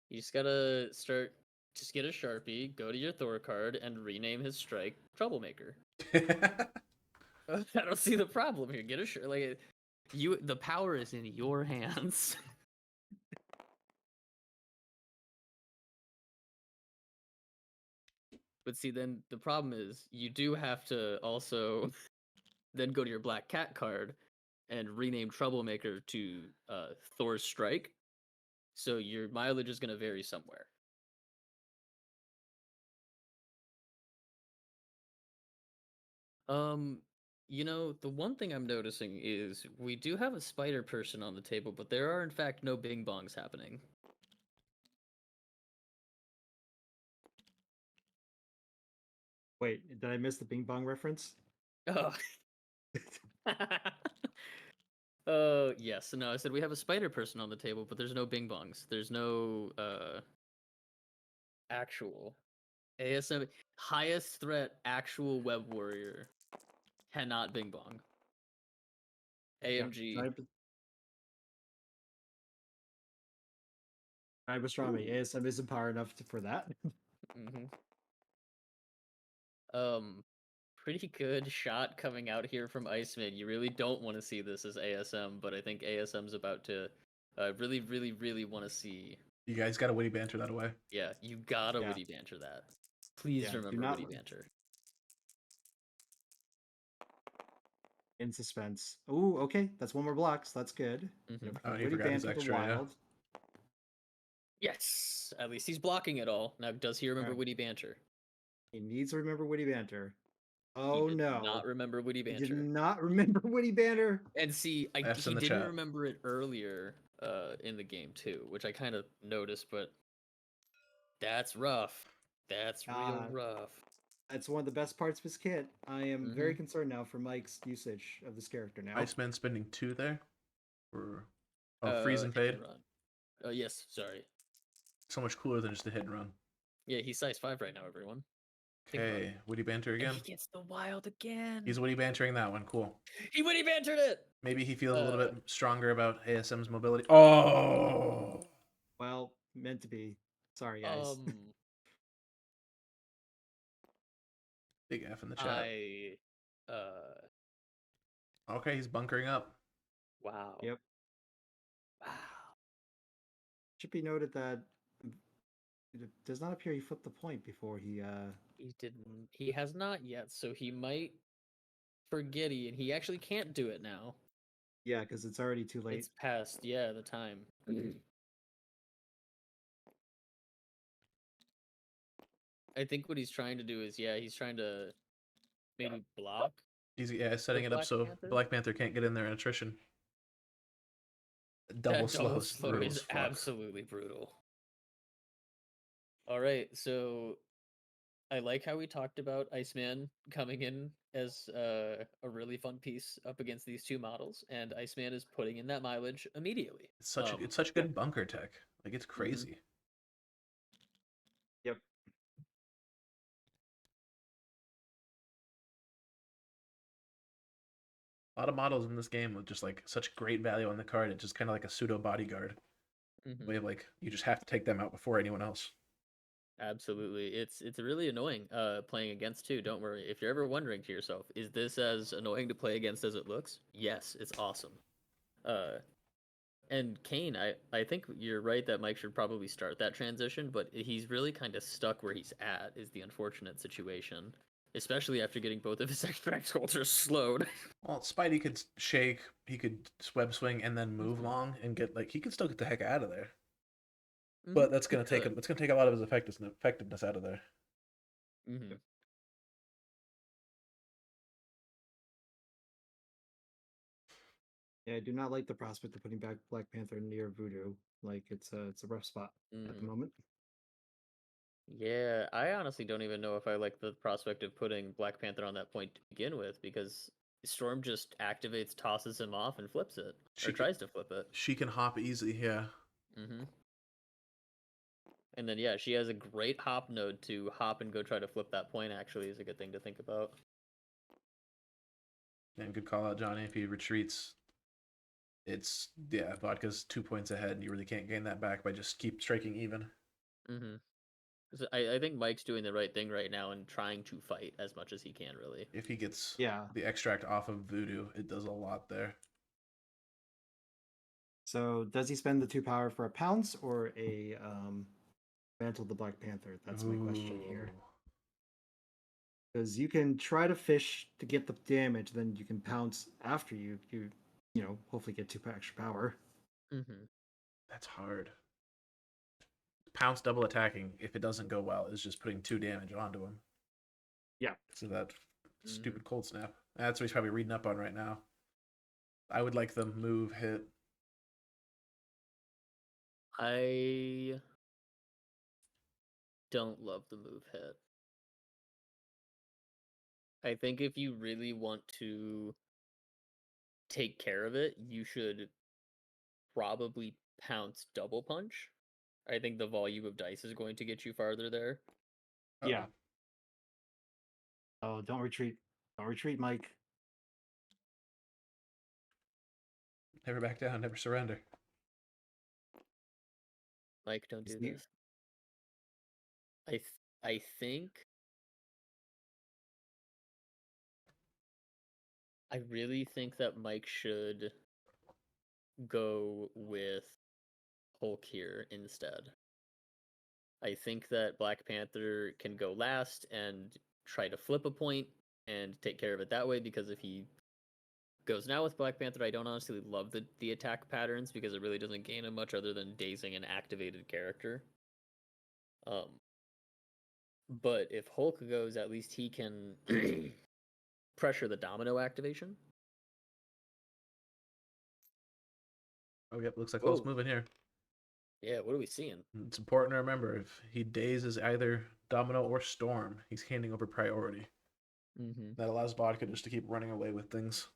You just gotta start just get a Sharpie, go to your Thor card, and rename his strike Troublemaker. I don't see the problem here. Get a like you. The power is in your hands. But see, then the problem is you do have to also then go to your Black Cat card and rename Troublemaker to Thor's Strike. So your mileage is going to vary somewhere. The one thing I'm noticing is we do have a spider person on the table, but there are in fact no bing bongs happening. Wait, did I miss the Bing Bong reference? Oh. Yes. No, I said we have a spider person on the table, but there's no bing bongs. There's no actual ASM highest threat actual web warrior cannot bing bong. AMG. Yeah, I was trying. ASM isn't power enough for that. Pretty good shot coming out here from Iceman. You really don't want to see this as ASM, but I think ASM's about to really, really, really want to see. You guys got to witty banter that away. Yeah, you gotta witty banter that. Please remember witty banter. In suspense. Oh, okay. That's one more block, so that's good. Oh, he forgot his extra. Wild. Yes, at least he's blocking it all. Now, does he remember witty banter? He needs to remember witty banter. Oh he did no! Not remember witty banter. He did not remember witty banter. And see, he didn't remember it earlier in the game too, which I kind of noticed. But that's rough. That's real rough. That's one of the best parts of his kit. I am very concerned now for Mike's usage of this character now. Iceman spending 2 there for freeze and fade. Oh yes, sorry. So much cooler than just a hit and run. Yeah, he's size 5 right now, everyone. Okay, witty banter again. And he gets the wild again. He's witty bantering that one. Cool. He witty bantered it. Maybe he feels a little bit stronger about ASM's mobility. Oh. Well, meant to be. Sorry, guys. Big F in the chat. Okay, he's bunkering up. Wow. Yep. Wow. Should be noted that it does not appear he flipped the point before he He didn't. He has not yet, so he might forget and he actually can't do it now. Yeah, because it's already too late. It's past, the time. I think what he's trying to do is, he's trying to maybe block. He's setting it up so Black Panther can't get in there in attrition. Double slow is absolutely brutal. All right, so I like how we talked about Iceman coming in as a really fun piece up against these two models, and Iceman is putting in that mileage immediately. It's such good bunker tech. Like, it's crazy. Yep. A lot of models in this game with just like such great value on the card. It's just kind of like a pseudo bodyguard. Way of like you just have to take them out before anyone else. Absolutely. It's really annoying playing against too. Don't worry. If you're ever wondering to yourself, is this as annoying to play against as it looks? Yes, it's awesome. And Kane, I think you're right that Mike should probably start that transition, but he's really kind of stuck where he's at is the unfortunate situation. Especially after getting both of his extract cultures slowed. Well, Spidey could shake, he could web swing and then move long and get he could still get the heck out of there. But that's gonna take him. It's gonna take a lot of his effectiveness out of there. Yeah, I do not like the prospect of putting back Black Panther near Voodoo. Like it's a rough spot at the moment. Yeah, I honestly don't even know if I like the prospect of putting Black Panther on that point to begin with, because Storm just activates, tosses him off, and flips it. Tries to flip it. She can hop easy, yeah. And then, she has a great hop node to hop and go try to flip that point, actually, is a good thing to think about. And good call out, Johnny. If he retreats, it's, Vodka's 2 points ahead, and you really can't gain that back by just keep striking even. 'Cause I think Mike's doing the right thing right now and trying to fight as much as he can, really. If he gets Yeah. the extract off of Voodoo, it does a lot there. So does he spend the 2 power for a pounce or a Mantle of the Black Panther? That's my question here. Ooh. Because you can try to fish to get the damage, then you can pounce after you hopefully get 2 extra power. Mm-hmm. That's hard. Pounce double attacking, if it doesn't go well, is just putting 2 damage onto him. Yeah. So that stupid cold snap. That's what he's probably reading up on right now. I would like the move hit. I don't love the move hit. I think if you really want to take care of it, you should probably pounce double punch. I think the volume of dice is going to get you farther there. Yeah. Oh, don't retreat. Don't retreat, Mike. Never back down, never surrender. Mike, don't do Is the- this. I think I really think that Mike should go with Hulk here instead. I think that Black Panther can go last and try to flip a point and take care of it that way, because if he goes now with Black Panther, I don't honestly love the attack patterns because it really doesn't gain him much other than dazing an activated character. But if Hulk goes, at least he can pressure the Domino activation. Oh, yep, looks like Whoa. Hulk's moving here. Yeah, what are we seeing? It's important to remember, if he dazes either Domino or Storm, he's handing over priority. Mm-hmm. That allows Vodka just to keep running away with things.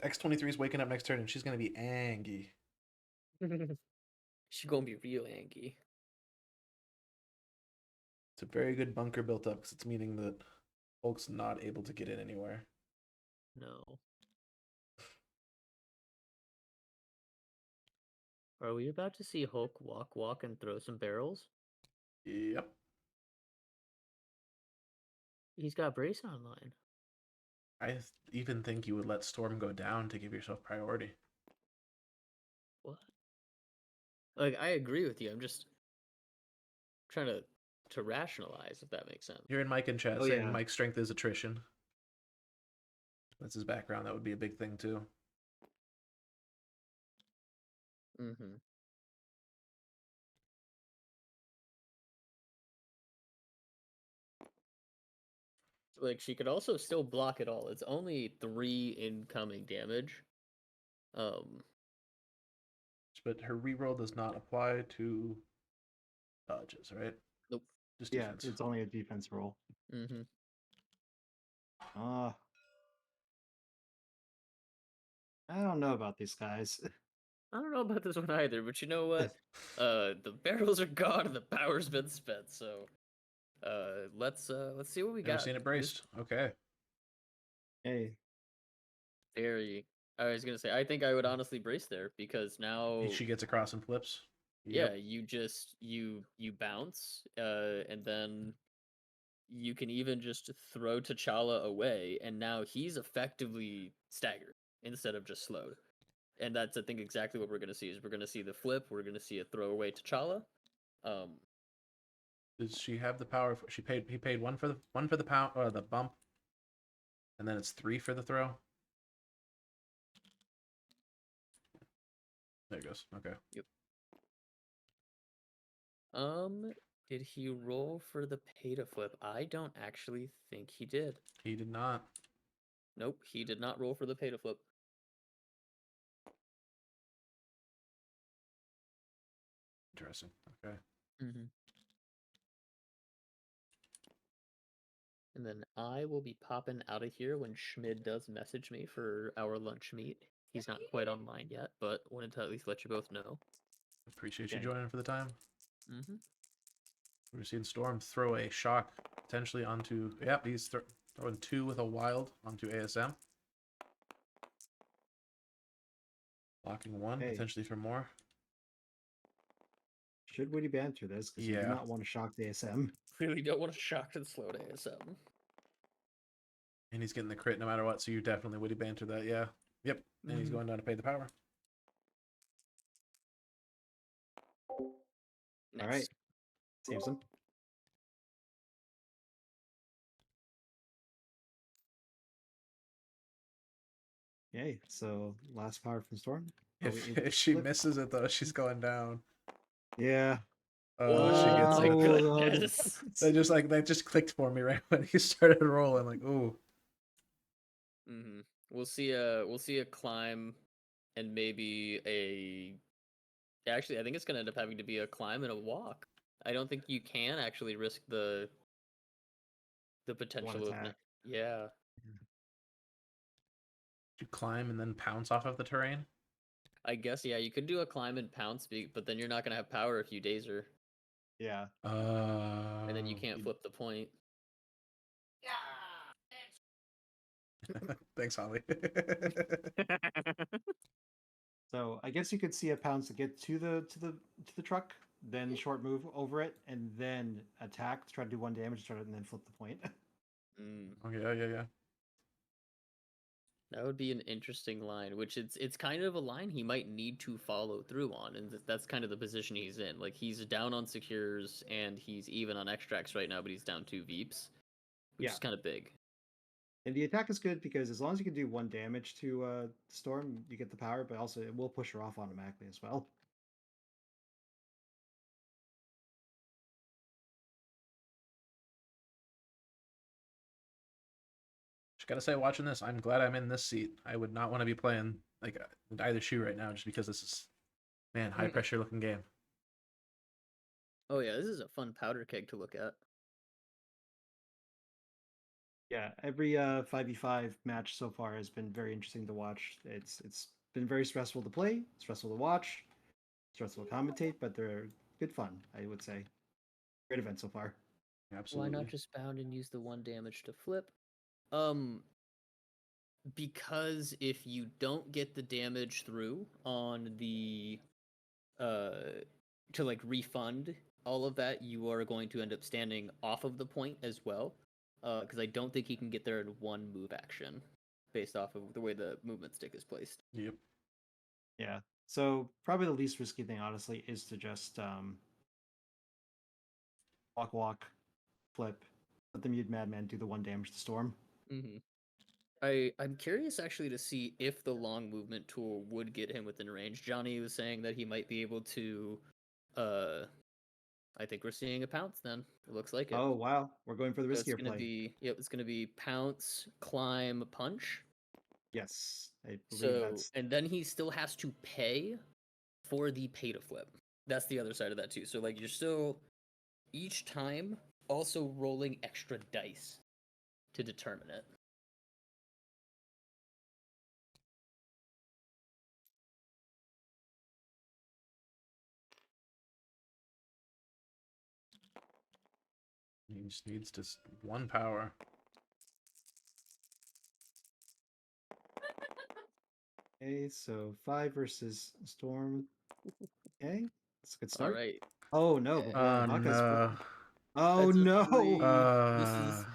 X-23 is waking up next turn, and she's going to be angry. She's gonna be real angry. It's a very good bunker built up, because it's meaning that Hulk's not able to get in anywhere. No. Are we about to see Hulk walk, and throw some barrels? Yep. He's got Brace online. I even think you would let Storm go down to give yourself priority. What? Like, I agree with you. I'm just trying to rationalize, if that makes sense. You're in Mike and chat Oh, saying yeah. Mike's strength is attrition. That's his background. That would be a big thing, too. Mm-hmm. Like, she could also still block it all. It's only 3 incoming damage. But her reroll does not apply to dodges, right? Nope. Just Yeah, defense. it's only a defense roll. Mm-hmm. I don't know about these guys. I don't know about this one either, but you know what? The barrels are gone and the power's been spent. So, let's see what we Never got. seen it braced. Okay. Hey, Very. I was gonna say, I think I would honestly brace there because now, She gets across and flips. yeah, you just you bounce, and then you can even just throw T'Challa away, and now he's effectively staggered instead of just slowed. And that's, I think, exactly what we're gonna see. Is we're gonna see the flip. We're gonna see a throwaway T'Challa. Does she have the power? He paid one for the pound or the bump, and then it's 3 for the throw. There it goes. Okay. Yep. Did he roll for the pay to flip? I don't actually think he did. He did not. Nope, he did not roll for the pay to flip. Interesting. Okay. Mm-hmm. And then I will be popping out of here when Schmid does message me for our lunch meet. He's not quite online yet, but wanted to at least let you both know. Appreciate you Okay. joining for the time. Mm-hmm. We're seeing Storm throw a shock potentially onto. Yep, he's throwing 2 with a wild onto ASM. Blocking 1 Hey. potentially for more. Should Woody banter this because you do Yeah. not want to shock the ASM. Really don't want to shock and slow to ASM. And he's getting the crit no matter what, so you definitely would banter that, yeah. Yep. And he's Mhm. going down to pay the power. Nice. All right. Saves him. Yay. So last power from Storm. Are we able to If she flip? misses it though, she's going down. Yeah. Oh, she gets my it. goodness. That just clicked for me right when he started rolling. Like, ooh. Mm-hmm. We'll see a climb and maybe a. Actually, I think it's gonna end up having to be a climb and a walk. I don't think you can actually risk the potential of attack. yeah. You climb and then pounce off of the terrain. I guess yeah, you could do a climb and pounce, but then you're not gonna have power if you dazer, Yeah. and then you can't you- flip the point. Thanks, Holly. So I guess you could see a pounce to get to the truck, then short move over it, and then attack to try to do 1 damage, start it, and then flip the point. Mm, Oh yeah. that would be an interesting line, which it's kind of a line he might need to follow through on, and that's kind of the position he's in. Like he's down on secures and he's even on extracts right now, but he's down 2 Veeps, which Yeah. is kind of big. And the attack is good because as long as you can do 1 damage to Storm, you get the power, but also it will push her off automatically as well. Just gotta say, watching this, I'm glad I'm in this seat. I would not want to be playing like either shoe right now, just because this is, man, high pressure looking game. Oh yeah, this is a fun powder keg to look at. Yeah, every 5v5 match so far has been very interesting to watch. It's been very stressful to play, stressful to watch, stressful to commentate, but they're good fun, I would say. Great event so far. Absolutely. Why not just bound and use the 1 damage to flip? Because if you don't get the damage through on the to like refund all of that, you are going to end up standing off of the point as well. Because I don't think he can get there in 1 move action based off of the way the movement stick is placed. Yep. Yeah. So probably the least risky thing, honestly, is to just walk, flip, let the Mutant Madman do the 1 damage to Storm. Mm-hmm. I'm curious actually to see if the long movement tool would get him within range. Johnny was saying that he might be able to. I think we're seeing a pounce. Then it looks like it. Oh wow, we're going for the So it's riskier gonna play. be it's gonna be pounce, climb, punch. Yes, I believe So that's and then he still has to pay for the pay to flip. That's the other side of that too. So like you're still each time also rolling extra dice to determine it. He just needs just 1 power. okay. So 5 versus Storm. Okay, that's a good All start. right. Oh no, but Oh Hawkeye's no. Oh That's a no! 3. This is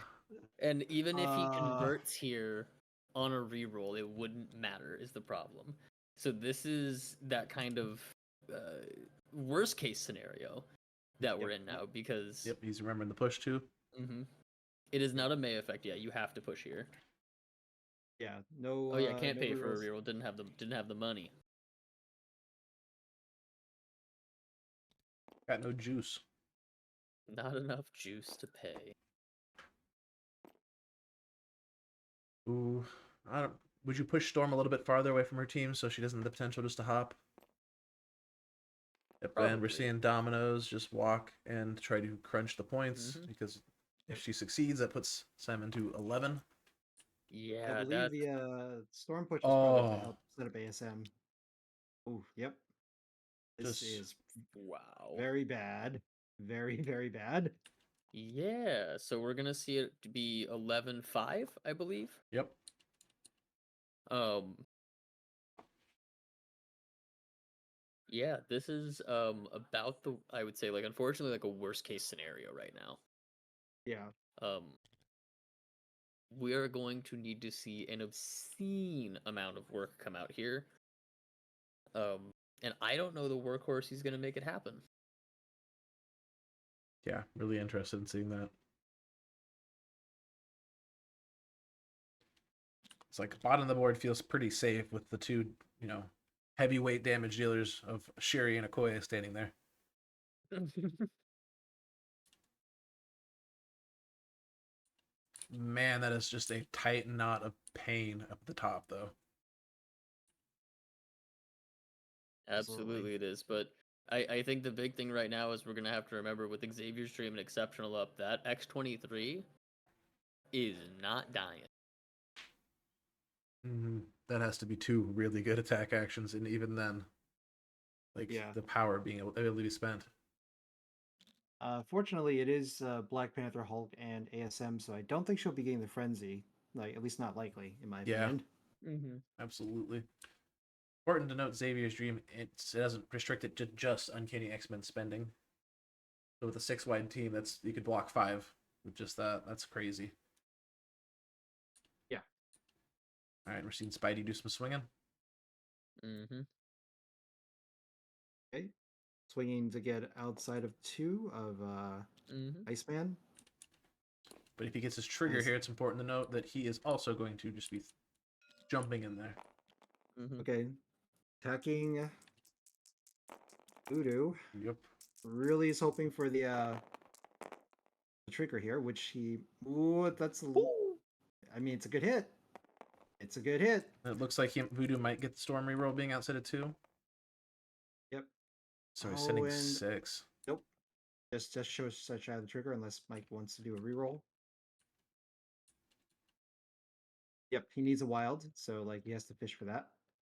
and even if he Uh. converts here on a reroll, it wouldn't matter. Is the problem? So this is that kind of worst case scenario that we're in now because Yep, he's remembering the push too. it is not a May effect yet. You have to push here. Yeah, no. Oh yeah, can't no pay for a rerolls. reroll. Didn't have the money. Got no juice. Not enough juice to pay. Ooh, I don't. Would you push Storm a little bit farther away from her team so she doesn't have the potential just to hop? Yep, and we're Probably. seeing Dominoes just walk and try to crunch the points because if she succeeds, that puts Simon to 11. Yeah, I believe the Storm push is brought up to help set up ASM. Oh, yep. This is wow. very bad. Very, very bad. Yeah, so we're gonna see it to be 11-5, I believe. Yep. Yeah, this is about the, I would say, like, unfortunately, like a worst case scenario right now. Yeah. We are going to need to see an obscene amount of work come out here. And I don't know the workhorse he's gonna make it happen. Yeah, really interested in seeing that. It's like bottom of the board feels pretty safe with the two, heavyweight damage dealers of Shuri and Okoye standing there. Man, that is just a tight knot of pain up the top, though. Absolutely it is, but I think the big thing right now is we're gonna have to remember with Xavier's Dream and Exceptional up, that X-23 is not dying. That has to be two really good attack actions, and even then, the power being able to be spent. Fortunately, it is Black Panther, Hulk, and ASM, so I don't think she'll be getting the frenzy. Like, at least not likely, in my opinion. Absolutely. Important to note, Xavier's Dream, it doesn't restrict it to just Uncanny X-Men spending. So with a 6-wide team, you could block 5 with just that. That's crazy. Yeah. All right, we're seeing Spidey do some swinging. Okay. Swinging to get outside of 2 of Iceman. But if he gets his trigger here, it's important to note that he is also going to just be jumping in there. Okay. Attacking Voodoo. Yep. Really is hoping for the trigger here, which he... Ooh, that's... I mean, it's a good hit. It's a good hit. It looks like Voodoo might get the Storm reroll being outside of 2. Yep. So he's sending 6. Nope. Just shows such out of the trigger unless Mike wants to do a reroll. Yep, he needs a wild, so like he has to fish for that.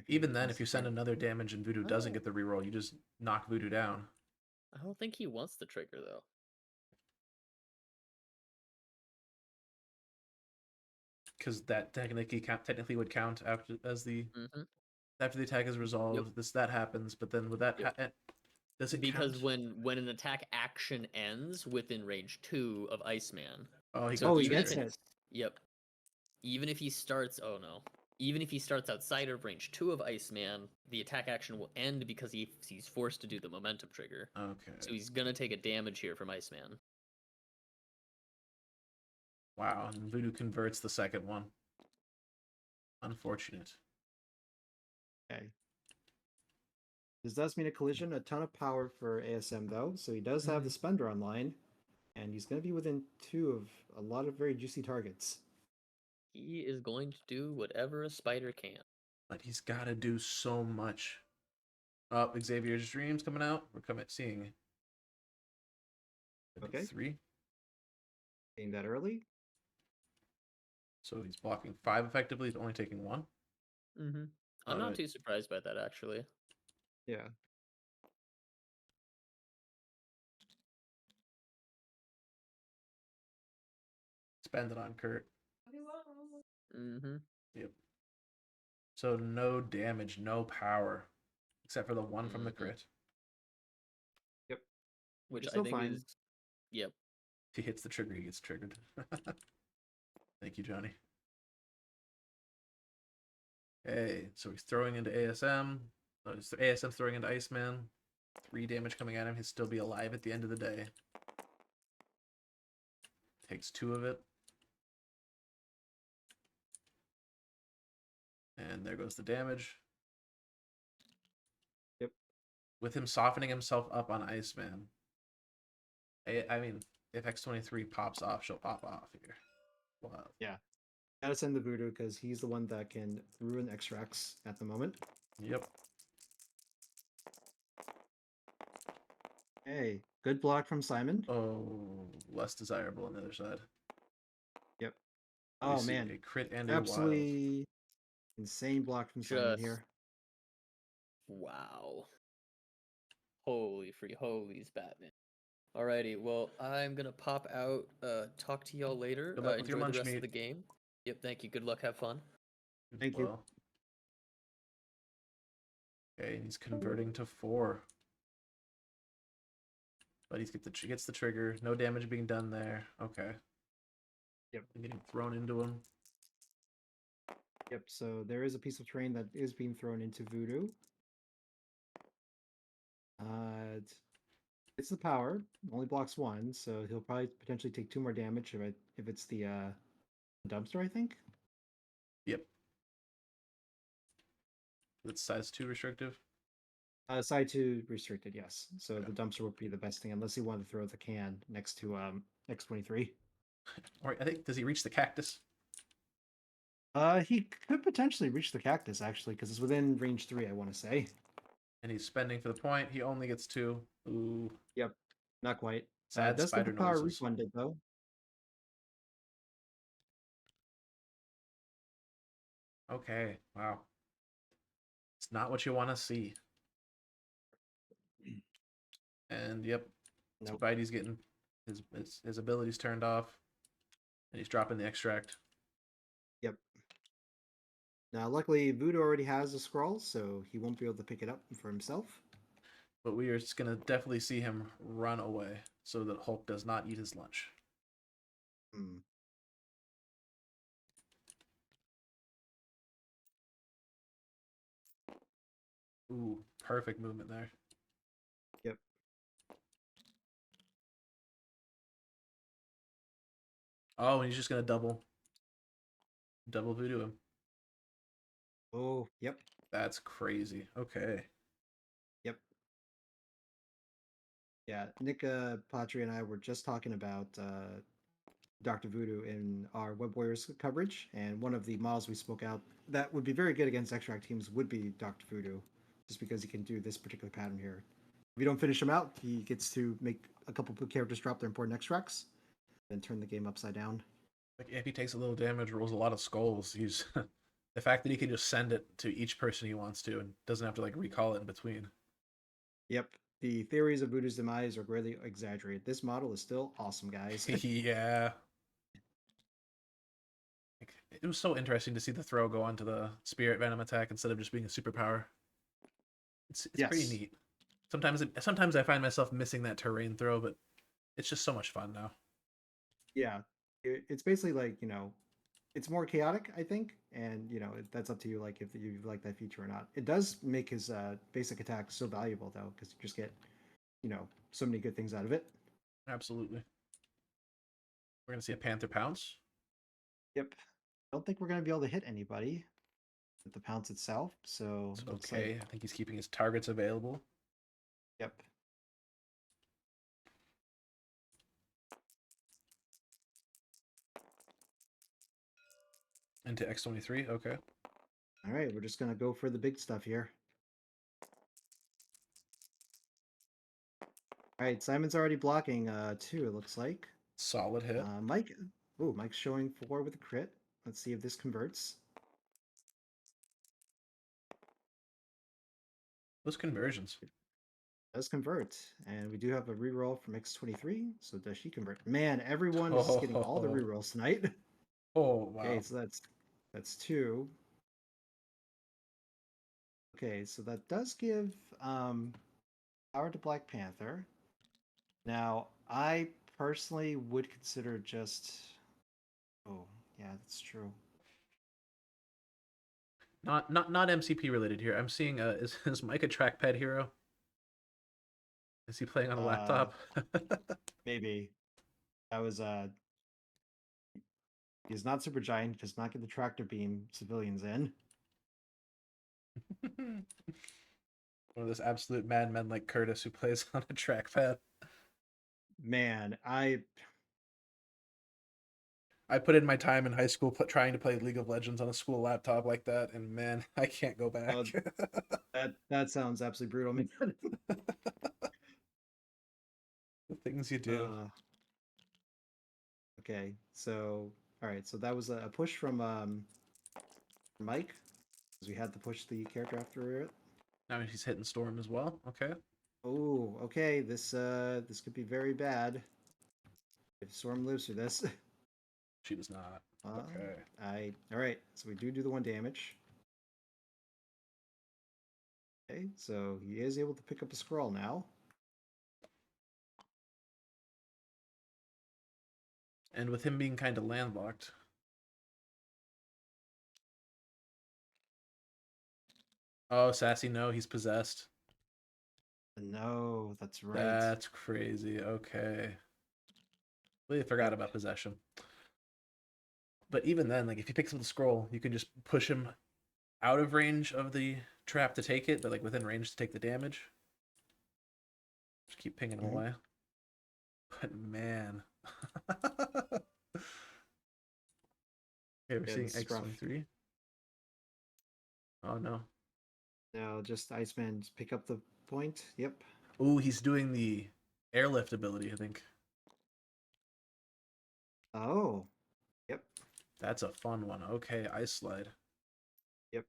Even then, if you send another damage and Voodoo doesn't get the reroll, you just knock Voodoo down. I don't think he wants the trigger though. Because that technically would count after after the attack is resolved. That happens, but then with that does it because count? when an attack action ends within range 2 of Iceman. He gets it. Yep. Even if he starts outside of range 2 of Iceman, the attack action will end because he's forced to do the momentum trigger. Okay. So he's gonna take a damage here from Iceman. Wow, and Voodoo converts the second one. Unfortunate. Okay. This does mean a collision, a ton of power for ASM though, so he does have the Spender online, and he's going to be within 2 of a lot of very juicy targets. He is going to do whatever a spider can. But he's got to do so much. Oh, Xavier's Dream's coming out. We're seeing. Okay. 3. Getting that early. So he's blocking 5 effectively. He's only taking 1. I'm not too surprised by that, actually. Yeah. Spend it on Kurt. Yep. So no damage, no power, except for the 1 from the crit. Yep. Which I think fine. is... Yep. If he hits the trigger, he gets triggered. Thank you, Johnny. Hey, so he's throwing into ASM. ASM throwing into Iceman. 3 damage coming at him. He'll still be alive at the end of the day. Takes 2 of it. And there goes the damage. Yep. With him softening himself up on Iceman. I mean, if X-23 pops off, she'll pop off here. Wow. Yeah. Gotta send the Voodoo because he's the one that can ruin X-Rex at the moment. Yep. Hey, good block from Simon. Oh, less desirable on the other side. Yep. Oh man, a crit and absolutely a wild. Insane block from Simon here. Wow. Holy Batman. Alrighty, well, I'm gonna pop out, talk to y'all later. Good luck with your enjoy lunch the rest meat. of the game. Yep, thank you. Good luck, have fun. Thank you. Okay, and he's converting to 4. But gets the trigger. No damage being done there. Okay. Yep. Getting thrown into him. Yep, so there is a piece of terrain that is being thrown into Voodoo. It's the power. Only blocks 1, so he'll probably potentially take 2 more damage if it's the dumpster, I think. Yep. That's size 2 restrictive. Side 2 restricted, yes. So Okay. the dumpster would be the best thing, unless he wanted to throw the can next to X-23. Or I think, does he reach the cactus? He could potentially reach the cactus, actually, because it's within range 3, I want to say. And he's spending for the point. He only gets 2. Ooh. Yep, not quite. Sad Does get spider the power noises. refunded, though. Okay. Wow. It's not what you want to see. And yep. So Nope. Bitey's getting his abilities turned off. And he's dropping the extract. Yep. Now, luckily, Voodoo already has a scroll, so he won't be able to pick it up for himself. But we are just going to definitely see him run away so that Hulk does not eat his lunch. Hmm. Ooh, perfect movement there. Yep. Oh, and he's just going to double Voodoo him. Oh, yep. That's crazy. Okay. Yep. Yeah, Nick Patri and I were just talking about Dr. Voodoo in our Web Warriors coverage, and one of the models we spoke out that would be very good against extract teams would be Dr. Voodoo, just because he can do this particular pattern here. If you don't finish him out, he gets to make a couple of characters drop their important extracts, then turn the game upside down. Like if he takes a little damage, rolls a lot of skulls, he's the fact that he can just send it to each person he wants to and doesn't have to like recall it in between. Yep. The theories of Voodoo's demise are greatly exaggerated. This model is still awesome, guys. Yeah. Like, it was so interesting to see the throw go onto the Spirit Venom attack instead of just being a superpower. It's Yes. pretty neat. Sometimes I find myself missing that terrain throw, but it's just so much fun now. Yeah. It's basically like, it's more chaotic, I think, and that's up to you, like if you like that feature or not. It does make his basic attack so valuable though, because you just get so many good things out of it. Absolutely. We're gonna see a Panther pounce. Yep. I don't think we're gonna be able to hit anybody with the pounce itself, so It's looks okay. like, I think he's keeping his targets available. yep. Into X-23. Okay. All right, we're just gonna go for the big stuff here. All right, Simon's already blocking 2, it looks like. Solid hit. Mike's showing 4 with a crit. Let's see if this converts. Those conversions. Does convert, and we do have a reroll from X-23. So does she convert? Man, everyone is getting all the rerolls tonight. Oh wow. Okay, so that's 2. Okay, so that does give power to Black Panther. Now, I personally would consider just. Oh, yeah, that's true. Not MCP related here. I'm seeing is Mike a trackpad hero? Is he playing on a laptop? Maybe. That was he's not super giant, does not get the tractor beam civilians in. One of those absolute madmen like Curtis who plays on a trackpad. Man, I put in my time in high school trying to play League of Legends on a school laptop like that, and man, I can't go back. that sounds absolutely brutal, man. The things you do. Okay, so all right, so that was a push from Mike, because we had to push the character after it. Now he's hitting Storm as well. Okay. Oh, okay. This could be very bad if Storm lives through this. She does not. Okay. All right. So we do the 1 damage. Okay. Okay, so he is able to pick up a scroll now. And with him being kind of landlocked. Oh, Sassy, no, he's possessed. No, that's right. That's crazy. Okay. Really forgot about possession. But even then, like if he picks up the scroll, you can just push him out of range of the trap to take it, but like within range to take the damage. Just keep pinging him away. But man. Okay, we're seeing X-23. Oh no. No, just Iceman pick up the point. Yep. Ooh, he's doing the airlift ability, I think. Oh. Yep. That's a fun one. Okay, Ice Slide. Yep.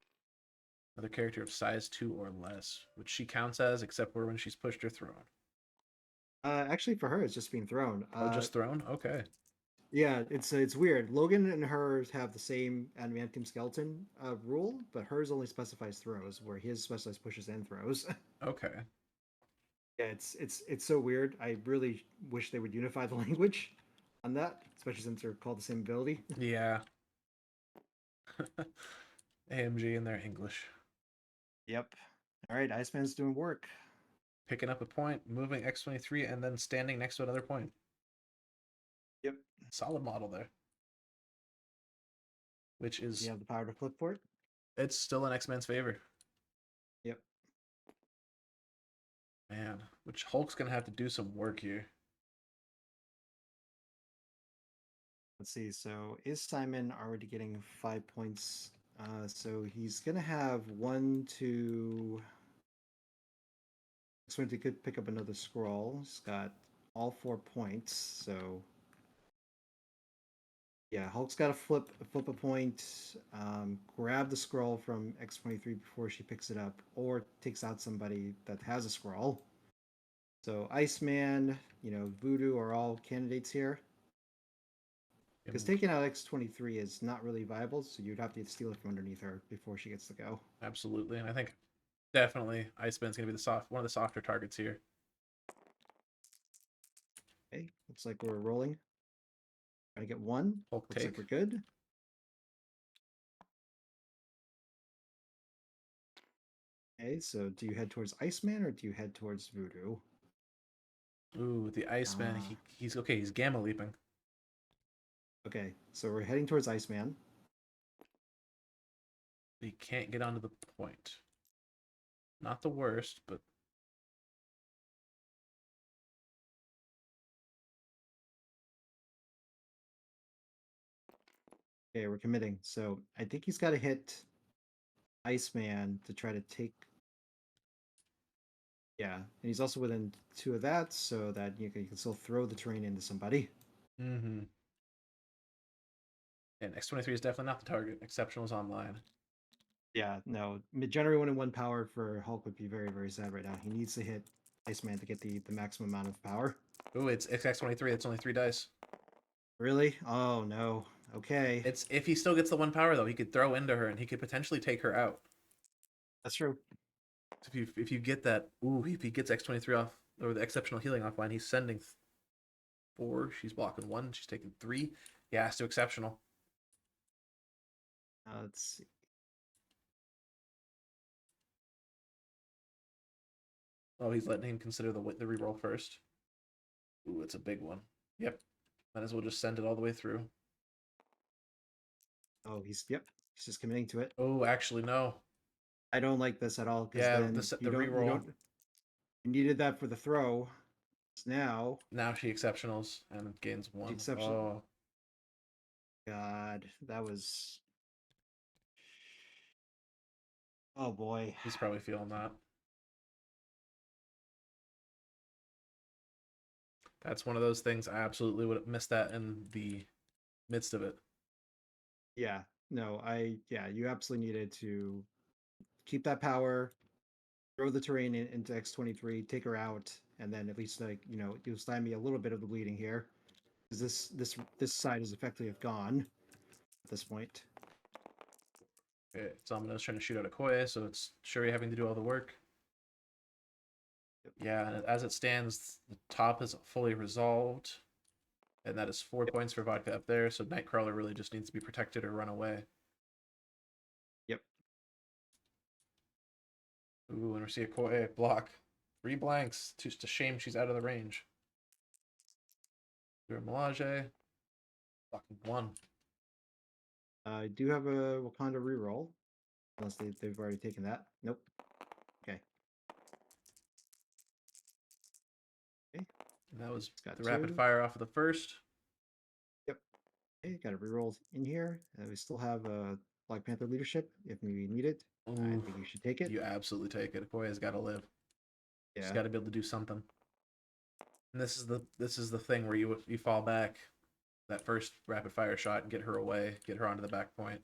Another character of size 2 or less, which she counts as, except for when she's pushed or thrown. Actually, for her, it's just being thrown. Oh, just thrown? Okay. Yeah, it's weird. Logan and hers have the same adamantium skeleton rule, but hers only specifies throws, where his specifies pushes and throws. Okay. Yeah, it's so weird. I really wish they would unify the language on that, especially since they're called the same ability. Yeah. AMG in their English. Yep. All right, Iceman's doing work. Picking up a point, moving X-23, and then standing next to another point. Yep. Solid model there. Which is... You have the power to flip for it? It's still in X-Men's favor. Yep. Man, which Hulk's going to have to do some work here. Let's see. So is Simon already getting 5 points? So he's gonna have 1, 2. So he could pick up another scroll. He's got all 4 points. So yeah, Hulk's got to flip a point, grab the scroll from X-23 before she picks it up, or takes out somebody that has a scroll. So Iceman, Voodoo are all candidates here. Because taking out X-23 is not really viable, so you'd have to steal it from underneath her before she gets to go. Absolutely, and I think definitely Iceman's going to be one of the softer targets here. Okay, looks like we're rolling. Trying to get 1. Hulk looks take. like we're good. Okay, so do you head towards Iceman or do you head towards Voodoo? Ooh, the Iceman, he's okay, he's gamma leaping. Okay, so we're heading towards Iceman. He can't get onto the point. Not the worst, but... Okay, we're committing. So I think he's got to hit Iceman to try to take... Yeah, and he's also within 2 of that, so that you can still throw the terrain into somebody. Mm-hmm. And X-23 is definitely not the target. Exceptional is online. Yeah, no. Generally 1 in 1 power for Hulk would be very, very sad right now. He needs to hit Iceman to get the maximum amount of power. Ooh, it's X-23. That's only 3 dice. Really? Oh, no. Okay. It's if he still gets the 1 power, though, he could throw into her, and he could potentially take her out. That's true. If you get that... Ooh, if he gets X-23 off, or the exceptional healing offline, he's sending 4. She's blocking 1. She's taking 3. He has to exceptional. Let's see. Oh, he's letting him consider the reroll first. Ooh, it's a big one. Yep. Might as well just send it all the way through. Oh, he's just committing to it. Oh, actually, no. I don't like this at all. Yeah, then the reroll. You needed that for the throw. Now she exceptionals and gains 1. Exceptional. Oh. God, that was... Oh boy. He's probably feeling that. That's one of those things. I absolutely would have missed that in the midst of it. Yeah, no, you absolutely needed to keep that power, throw the terrain into X-23, take her out, and then at least you'll stymie a little bit of the bleeding here, because this side is effectively gone at this point. Okay, Domino's trying to shoot out Okoye, so it's Shuri having to do all the work. Yeah, and as it stands, the top is fully resolved, and that is 4 points for Vodka up there. So Nightcrawler really just needs to be protected or run away. Yep. Ooh, and we see Okoye block 3 blanks. Just a shame she's out of the range. Through Melage, blocking 1. I do have a Wakanda reroll, unless they've already taken that. Nope. Okay. Okay. And that was Got the rapid 2. fire off of the first. Yep. Okay, got a reroll in here. We still have Black Panther leadership if we need it. I Ooh, think you should take it. you absolutely take it. Okoye's got to live. Yeah. She's got to be able to do something. And this is the thing where you fall back that first rapid fire shot and get her away, get her onto the back point.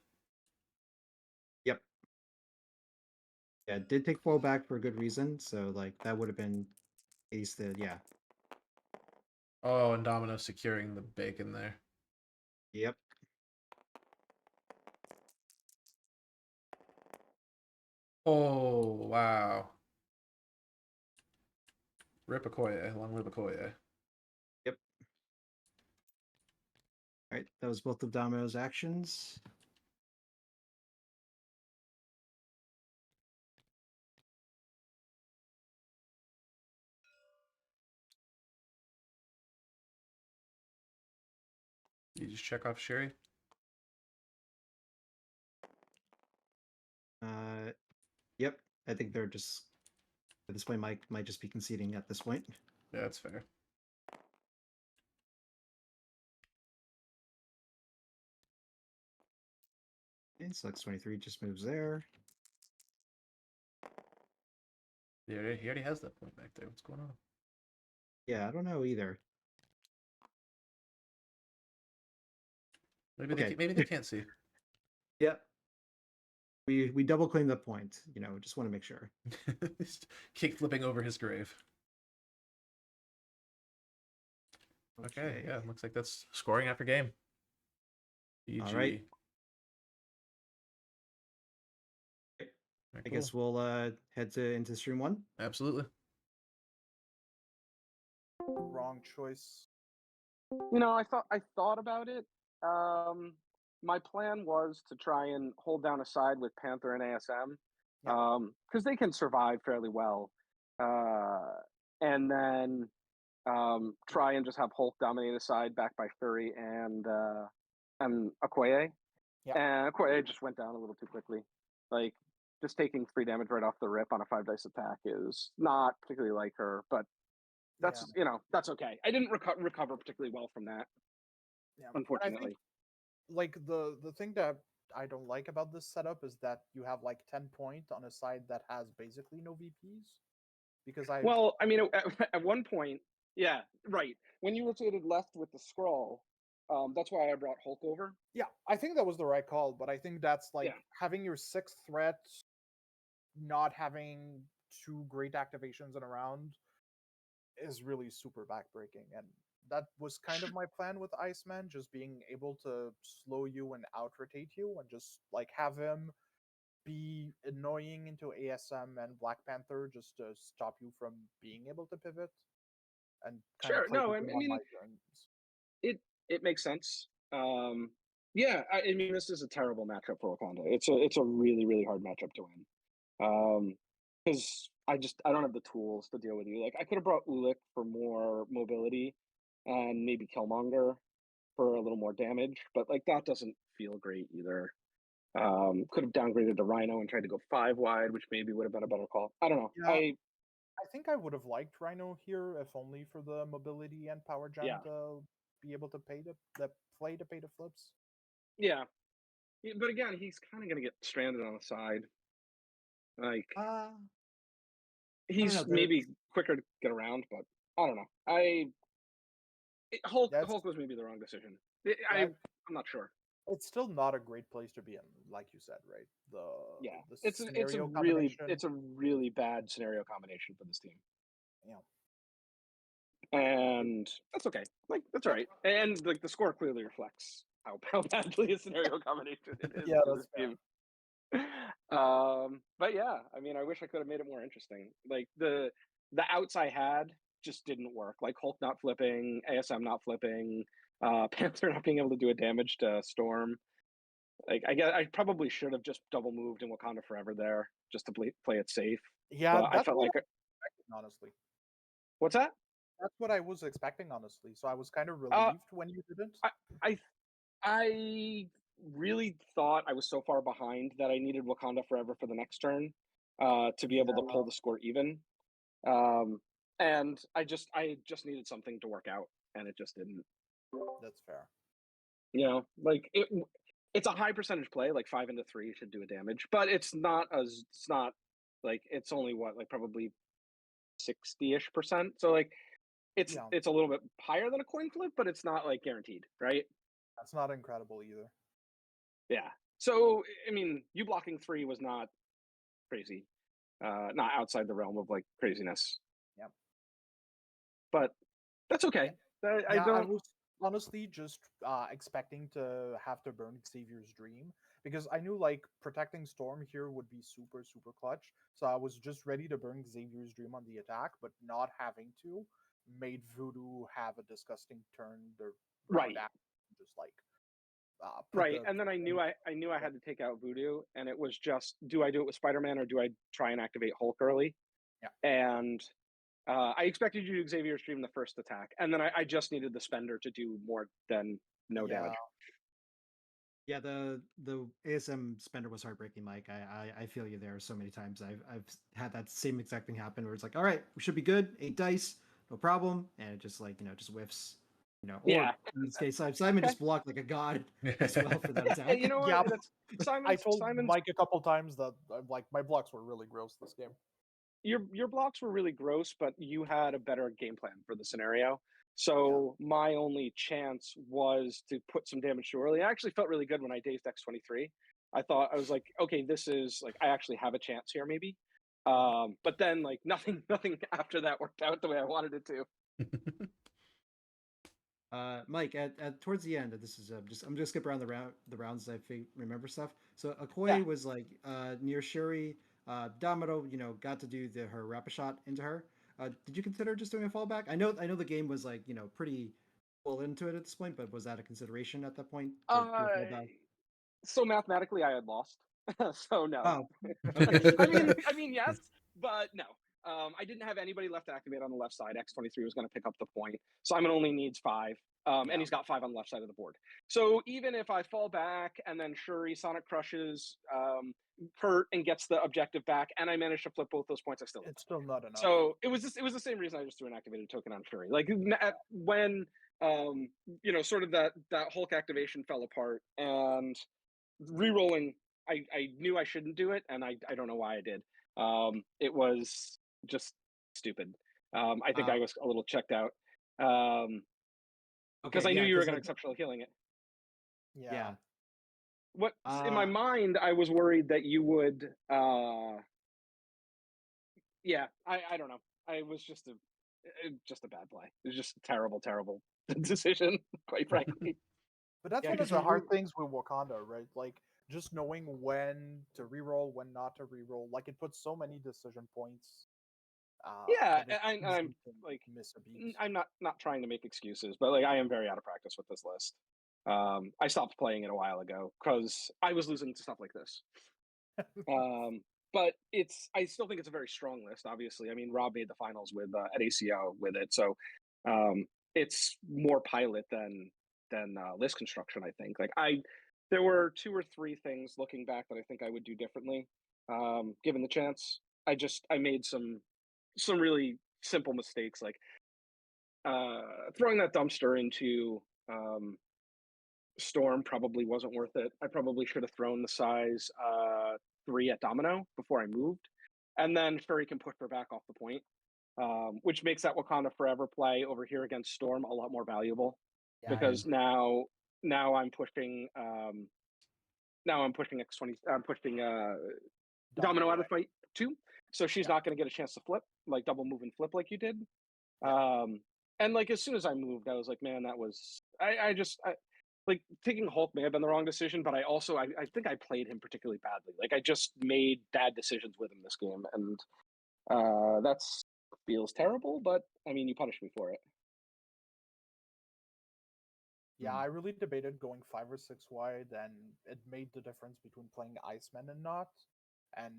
Yep. Yeah, it did take fall back for a good reason. So like that would have been ace the Oh, and Domino securing the bacon there. Yep. Oh, wow. Rip Okoye, long live Okoye. Yep. All right, that was both of Domino's actions. You just check off Shuri? Yep. I think they're just at this point might just be conceding at this point. Yeah, that's fair. Okay, so X-23 just moves there. He already has that point back there. What's going on? Yeah, I don't know either. Maybe Okay. maybe they can't see. Yep. We double claim that point. Just want to make sure. Kick flipping over his grave. Okay, yeah, looks like that's scoring after game. GG. All right. Very I cool. guess we'll head into stream 1. Absolutely. Wrong choice. I thought about it. My plan was to try and hold down a side with Panther and ASM, because they can survive fairly well, and then try and just have Hulk dominate a side backed by Fury and Okoye. Yeah. And Okoye just went down a little too quickly. Like, just taking 3 damage right off the rip on a 5 dice attack is not particularly like her, but that's that's okay. I didn't recover particularly well from that. Yeah. Unfortunately. Like the thing that I don't like about this setup is that you have like 10 point on a side that has basically no VPs. Because Well, I mean, at one point, yeah, right. When you rotated left with the scroll, that's why I brought Hulk over. Yeah, I think that was the right call, but I think that's like having your 6th threat, not having 2 great activations in a round is really super backbreaking. And that was kind of my plan with Iceman, just being able to slow you and out-rotate you and just like have him be annoying into ASM and Black Panther just to stop you from being able to pivot. And sure, no, I mean, it makes sense. Yeah, I mean, this is a terrible matchup for Wakanda. It's a really, really hard matchup to win. Because I don't have the tools to deal with you. Like, I could have brought Ulik for more mobility and maybe Killmonger for a little more damage, but like that doesn't feel great either. Could have downgraded to Rhino and tried to go 5 wide, which maybe would have been a better call. I don't know. Yeah, I think I would have liked Rhino here, if only for the mobility and power gen to be able to pay the flips. Yeah, but again, he's kind of going to get stranded on the side. Like, he's maybe quicker to get around, but I don't know. Hulk was maybe the wrong decision. I'm not sure. It's still not a great place to be in, like you said, right? It's a really bad scenario combination for this team. Yeah. And that's okay. Like, that's all right. And like the score clearly reflects how badly a scenario combination it is. Yeah, that's fair. But yeah, I mean, I wish I could have made it more interesting. Like, the the outs I had just didn't work. Like Hulk not flipping, ASM not flipping, Panther not being able to do a damage to Storm. Like I probably should have just double moved in Wakanda Forever there just to play it safe. Yeah, I felt like honestly. What's that? That's what I was expecting, honestly. So I was kind of relieved when you didn't. I really thought I was so far behind that I needed Wakanda Forever for the next turn to be able to pull the score even. And I just needed something to work out, and it just didn't. That's fair. You know, like it's a high percentage play, like 5 into 3 should do a damage, but it's not like it's only probably 60-ish%. So like it's a little bit higher than a coin flip, but it's not like guaranteed, right? That's not incredible either. Yeah. So I mean, you blocking 3 was not crazy, not outside the realm of like craziness. Yeah. But that's okay. I was honestly just expecting to have to burn Xavier's dream because I knew like protecting Storm here would be super, super clutch. So I was just ready to burn Xavier's dream on the attack, but not having to made Voodoo have a disgusting turn the right after, just like right. And then I knew I had to take out Voodoo, and it was just, do I do it with Spider-Man or do I try and activate Hulk early? Yeah. And I expected you to do Xavier's Dream the first attack, and then I just needed the spender to do more than no damage. Yeah, the ASM spender was heartbreaking, Mike. I feel you there so many times. I've had that same exact thing happen where it's like, all right, we should be good, 8 dice, no problem, and it just like just whiffs. Or in this case, Simon just blocked like a god as well for that attack. You know what? I told Mike a couple times that like my blocks were really gross this game. Your blocks were really gross, but you had a better game plan for the scenario. So my only chance was to put some damage too early. I actually felt really good when I dazed X-23. I was like, okay, this is like I actually have a chance here, maybe. But then like nothing after that worked out the way I wanted it to. Mike, at towards the end, this is I'm just skip around the rounds as I remember stuff. So Okoye was like near Shuri. Domino, got to do her rapid shot into her. Did you consider just doing a fallback? I know the game was like pretty full into it at this point, but was that a consideration at that point? So mathematically, I had lost. So no. Oh, okay. I mean, yes, but no. I didn't have anybody left to activate on the left side. X-23 was going to pick up the point. Simon only needs 5, and he's got 5 on the left side of the board. So even if I fall back and then Shuri Sonic crushes Kurt and gets the objective back, and I manage to flip both those points, it's still not enough. So it was the same reason I just threw an activated token on Shuri. Like when sort of that Hulk activation fell apart and re-rolling, I knew I shouldn't do it, and I don't know why I did. It was just stupid. I think I was a little checked out because I knew you were going to exceptional healing it. Yeah. What in my mind, I was worried that you would. I don't know. I was just a bad play. It was just a terrible decision, quite frankly. But that's one of the hard things with Wakanda, right? Like just knowing when to reroll, when not to reroll. Like it puts so many decision points. I'm like miss a beat. I'm not trying to make excuses, but like I am very out of practice with this list. I stopped playing it a while ago because I was losing to stuff like this. But I still think it's a very strong list. Obviously, I mean Rob made the finals with at ACO with it, so it's more pilot than list construction. I think there were 2 or 3 things looking back that I think I would do differently, given the chance. I made some really simple mistakes, like throwing that dumpster into Storm probably wasn't worth it. I probably should have thrown the size 3 at Domino before I moved, and then Shuri can push her back off the point, which makes that Wakanda Forever play over here against Storm a lot more valuable because now I'm pushing X-20. I'm pushing Domino out of fight too, so she's not going to get a chance to flip, like double move and flip like you did. And like as soon as I moved, I was like, man, that was like taking Hulk may have been the wrong decision, but I think I played him particularly badly. Like I just made bad decisions with him this game, and that's feels terrible, but I mean, you punish me for it. Yeah, I really debated going 5 or 6 wide, and it made the difference between playing Iceman and not. And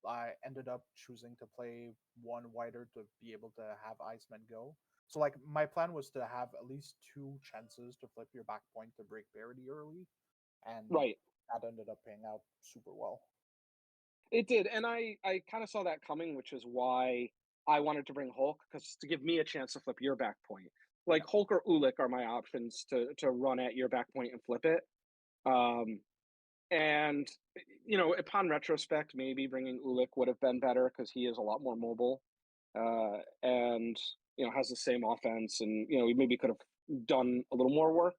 I ended up choosing to play one wider to be able to have Iceman go. So like my plan was to have at least 2 chances to flip your back point to break parity early, and that ended up paying out super well. It did, and I kind of saw that coming, which is why I wanted to bring Hulk, because to give me a chance to flip your back point. Like Hulk or Ulik are my options to run at your back point and flip it. And you know, upon retrospect, maybe bringing Ulik would have been better because he is a lot more mobile, and you know, has the same offense, and you know, we maybe could have done a little more work.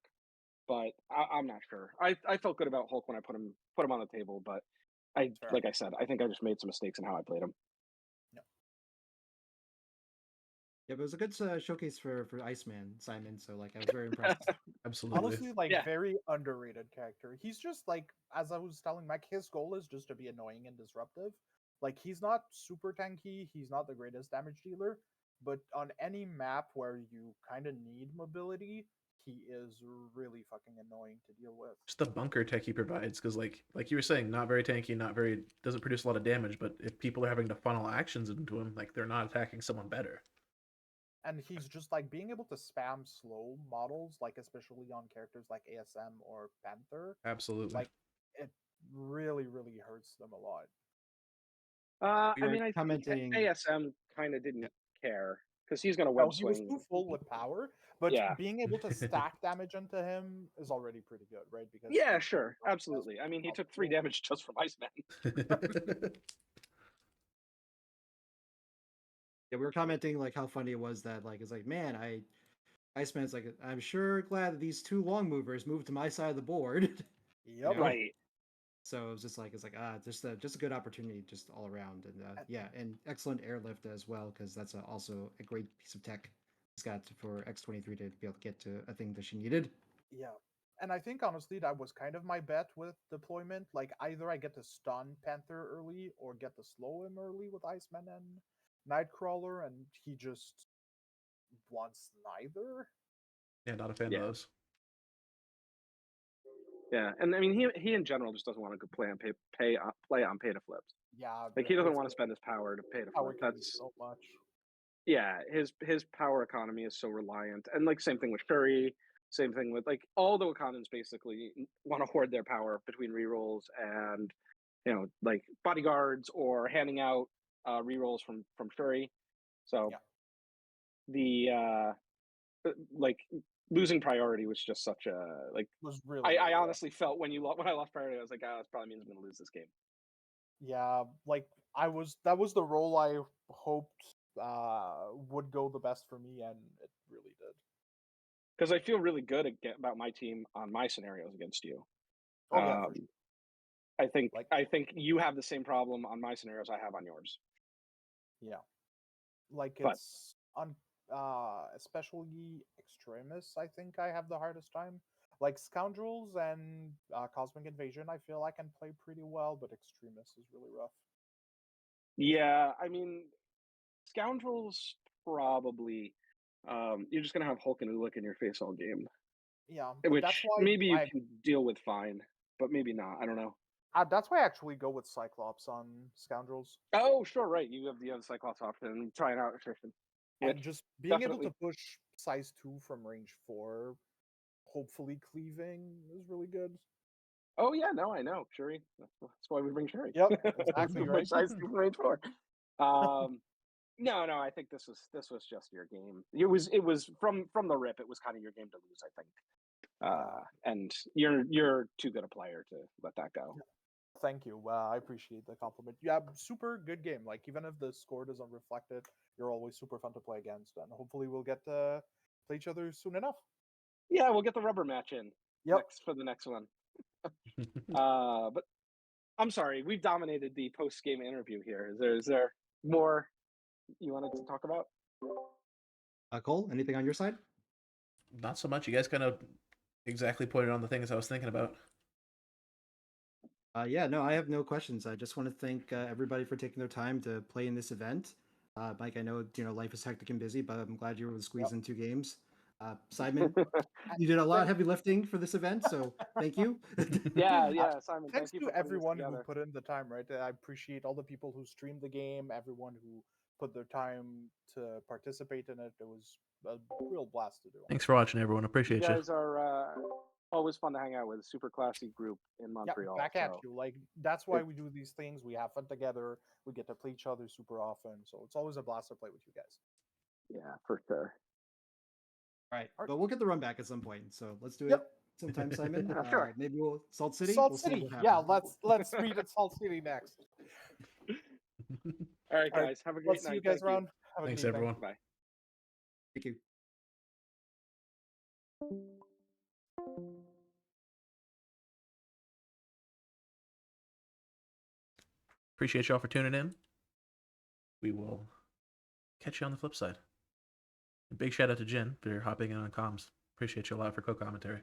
But I'm not sure. I felt good about Hulk when I put him on the table, but like I said, I think I just made some mistakes in how I played him. Yeah, but it was a good showcase for Iceman, Simon. So like, I was very impressed. Absolutely. Honestly, like very underrated character. He's just like, as I was telling Mike, his goal is just to be annoying and disruptive. Like he's not super tanky. He's not the greatest damage dealer, but on any map where you kind of need mobility, he is really fucking annoying to deal with. Just the bunker tech he provides, because like you were saying, not very tanky, doesn't produce a lot of damage. But if people are having to funnel actions into him, like they're not attacking someone better. And he's just like being able to spam slow models, like especially on characters like ASM or Panther. Absolutely. Like it really, really hurts them a lot. I mean, I think ASM kind of didn't care because he's going to web swing. He was too full with power, but being able to stack damage into him is already pretty good, right? Because sure, absolutely. I mean, he took 3 damage just from Iceman. Yeah, we were commenting like how funny it was that like it's like, man, Iceman's like, I'm sure glad that these 2 long movers moved to my side of the board. Yep. Right. So it was just just a good opportunity just all around, and and excellent airlift as well, because that's also a great piece of tech he's got for X-23 to be able to get to a thing that she needed. Yeah. And I think honestly that was kind of my bet with deployment. Like either I get to stun Panther early or get to slow him early with Iceman and Nightcrawler, and he just wants neither. Yeah, not a fan of those. Yeah, and I mean, he in general just doesn't want to play on pay to flips. Yeah, like he doesn't want to spend his power to pay to flip. That's so much. Yeah, his power economy is so reliant, and like same thing with Shuri, same thing with like all the Wakandans basically want to hoard their power between rerolls and you know like bodyguards or handing out rerolls from Shuri. So the like losing priority was just such a like. Was really I honestly felt when I lost priority, I was like, that probably means I'm going to lose this game. Yeah, like that was the role I hoped would go the best for me, and it really did. Because I feel really good about my team on my scenarios against you. Oh yeah, for sure. I think you have the same problem on my scenarios I have on yours. Yeah, like it's on especially Extremis. I think I have the hardest time. Like Scoundrels and Cosmic Invasion, I feel I can play pretty well, but Extremis is really rough. Yeah, I mean, Scoundrels probably. You're just gonna have Hulk and Ulik in your face all game. Yeah, which that's why maybe you can deal with fine, but maybe not. I don't know. That's why I actually go with Cyclops on Scoundrels. Oh, sure, right. You have the Cyclops option and trying out attrition. And just being able to push size 2 from range 4, hopefully cleaving, is really good. Oh yeah, no, I know. Shuri. That's why we bring Shuri. Yep, exactly right. Size 2 from range 4. No, I think this was just your game. It was from the rip. It was kind of your game to lose, I think. And you're too good a player to let that go. Thank you. I appreciate the compliment. Yeah, super good game. Like even if the score doesn't reflect it, you're always super fun to play against, and hopefully we'll get to play each other soon enough. Yeah, we'll get the rubber match in. Yep. For the next one. But I'm sorry, we've dominated the post-game interview here. Is there more you wanted to talk about? Cole, anything on your side? Not so much. You guys kind of exactly pointed on the things I was thinking about. Yeah, no, I have no questions. I just want to thank everybody for taking their time to play in this event. Mike, I know life is hectic and busy, but I'm glad you were able to squeeze in 2 games. Simon, you did a lot of heavy lifting for this event, so thank you. Yeah, Simon. Thanks Thank you to for putting this everyone who together. put in the time, right? I appreciate all the people who streamed the game, everyone who put their time to participate in it. It was a real blast to do. Thanks for watching, everyone. Appreciate You you. guys are always fun to hang out with. Super classy group in Montreal. Back at so. you. Like that's why we do these things. We have fun together. We get to play each other super often, so it's always a blast to play with you guys. Yeah, for sure. All right, but we'll get the run back at some point. So let's do it Yep. sometime, Simon. Sure. Maybe we'll Salt City. Salt We'll see City. what Yeah, happens. let's meet at Salt City next. All right, All right, guys. Have a great Let's night. see you guys Thank around. Have a Thanks, good evening. everyone. Bye. Thank you. Appreciate y'all for tuning in. We will catch you on the flip side. A big shout out to Jian for hopping in on comms. Appreciate you a lot for co-commentary.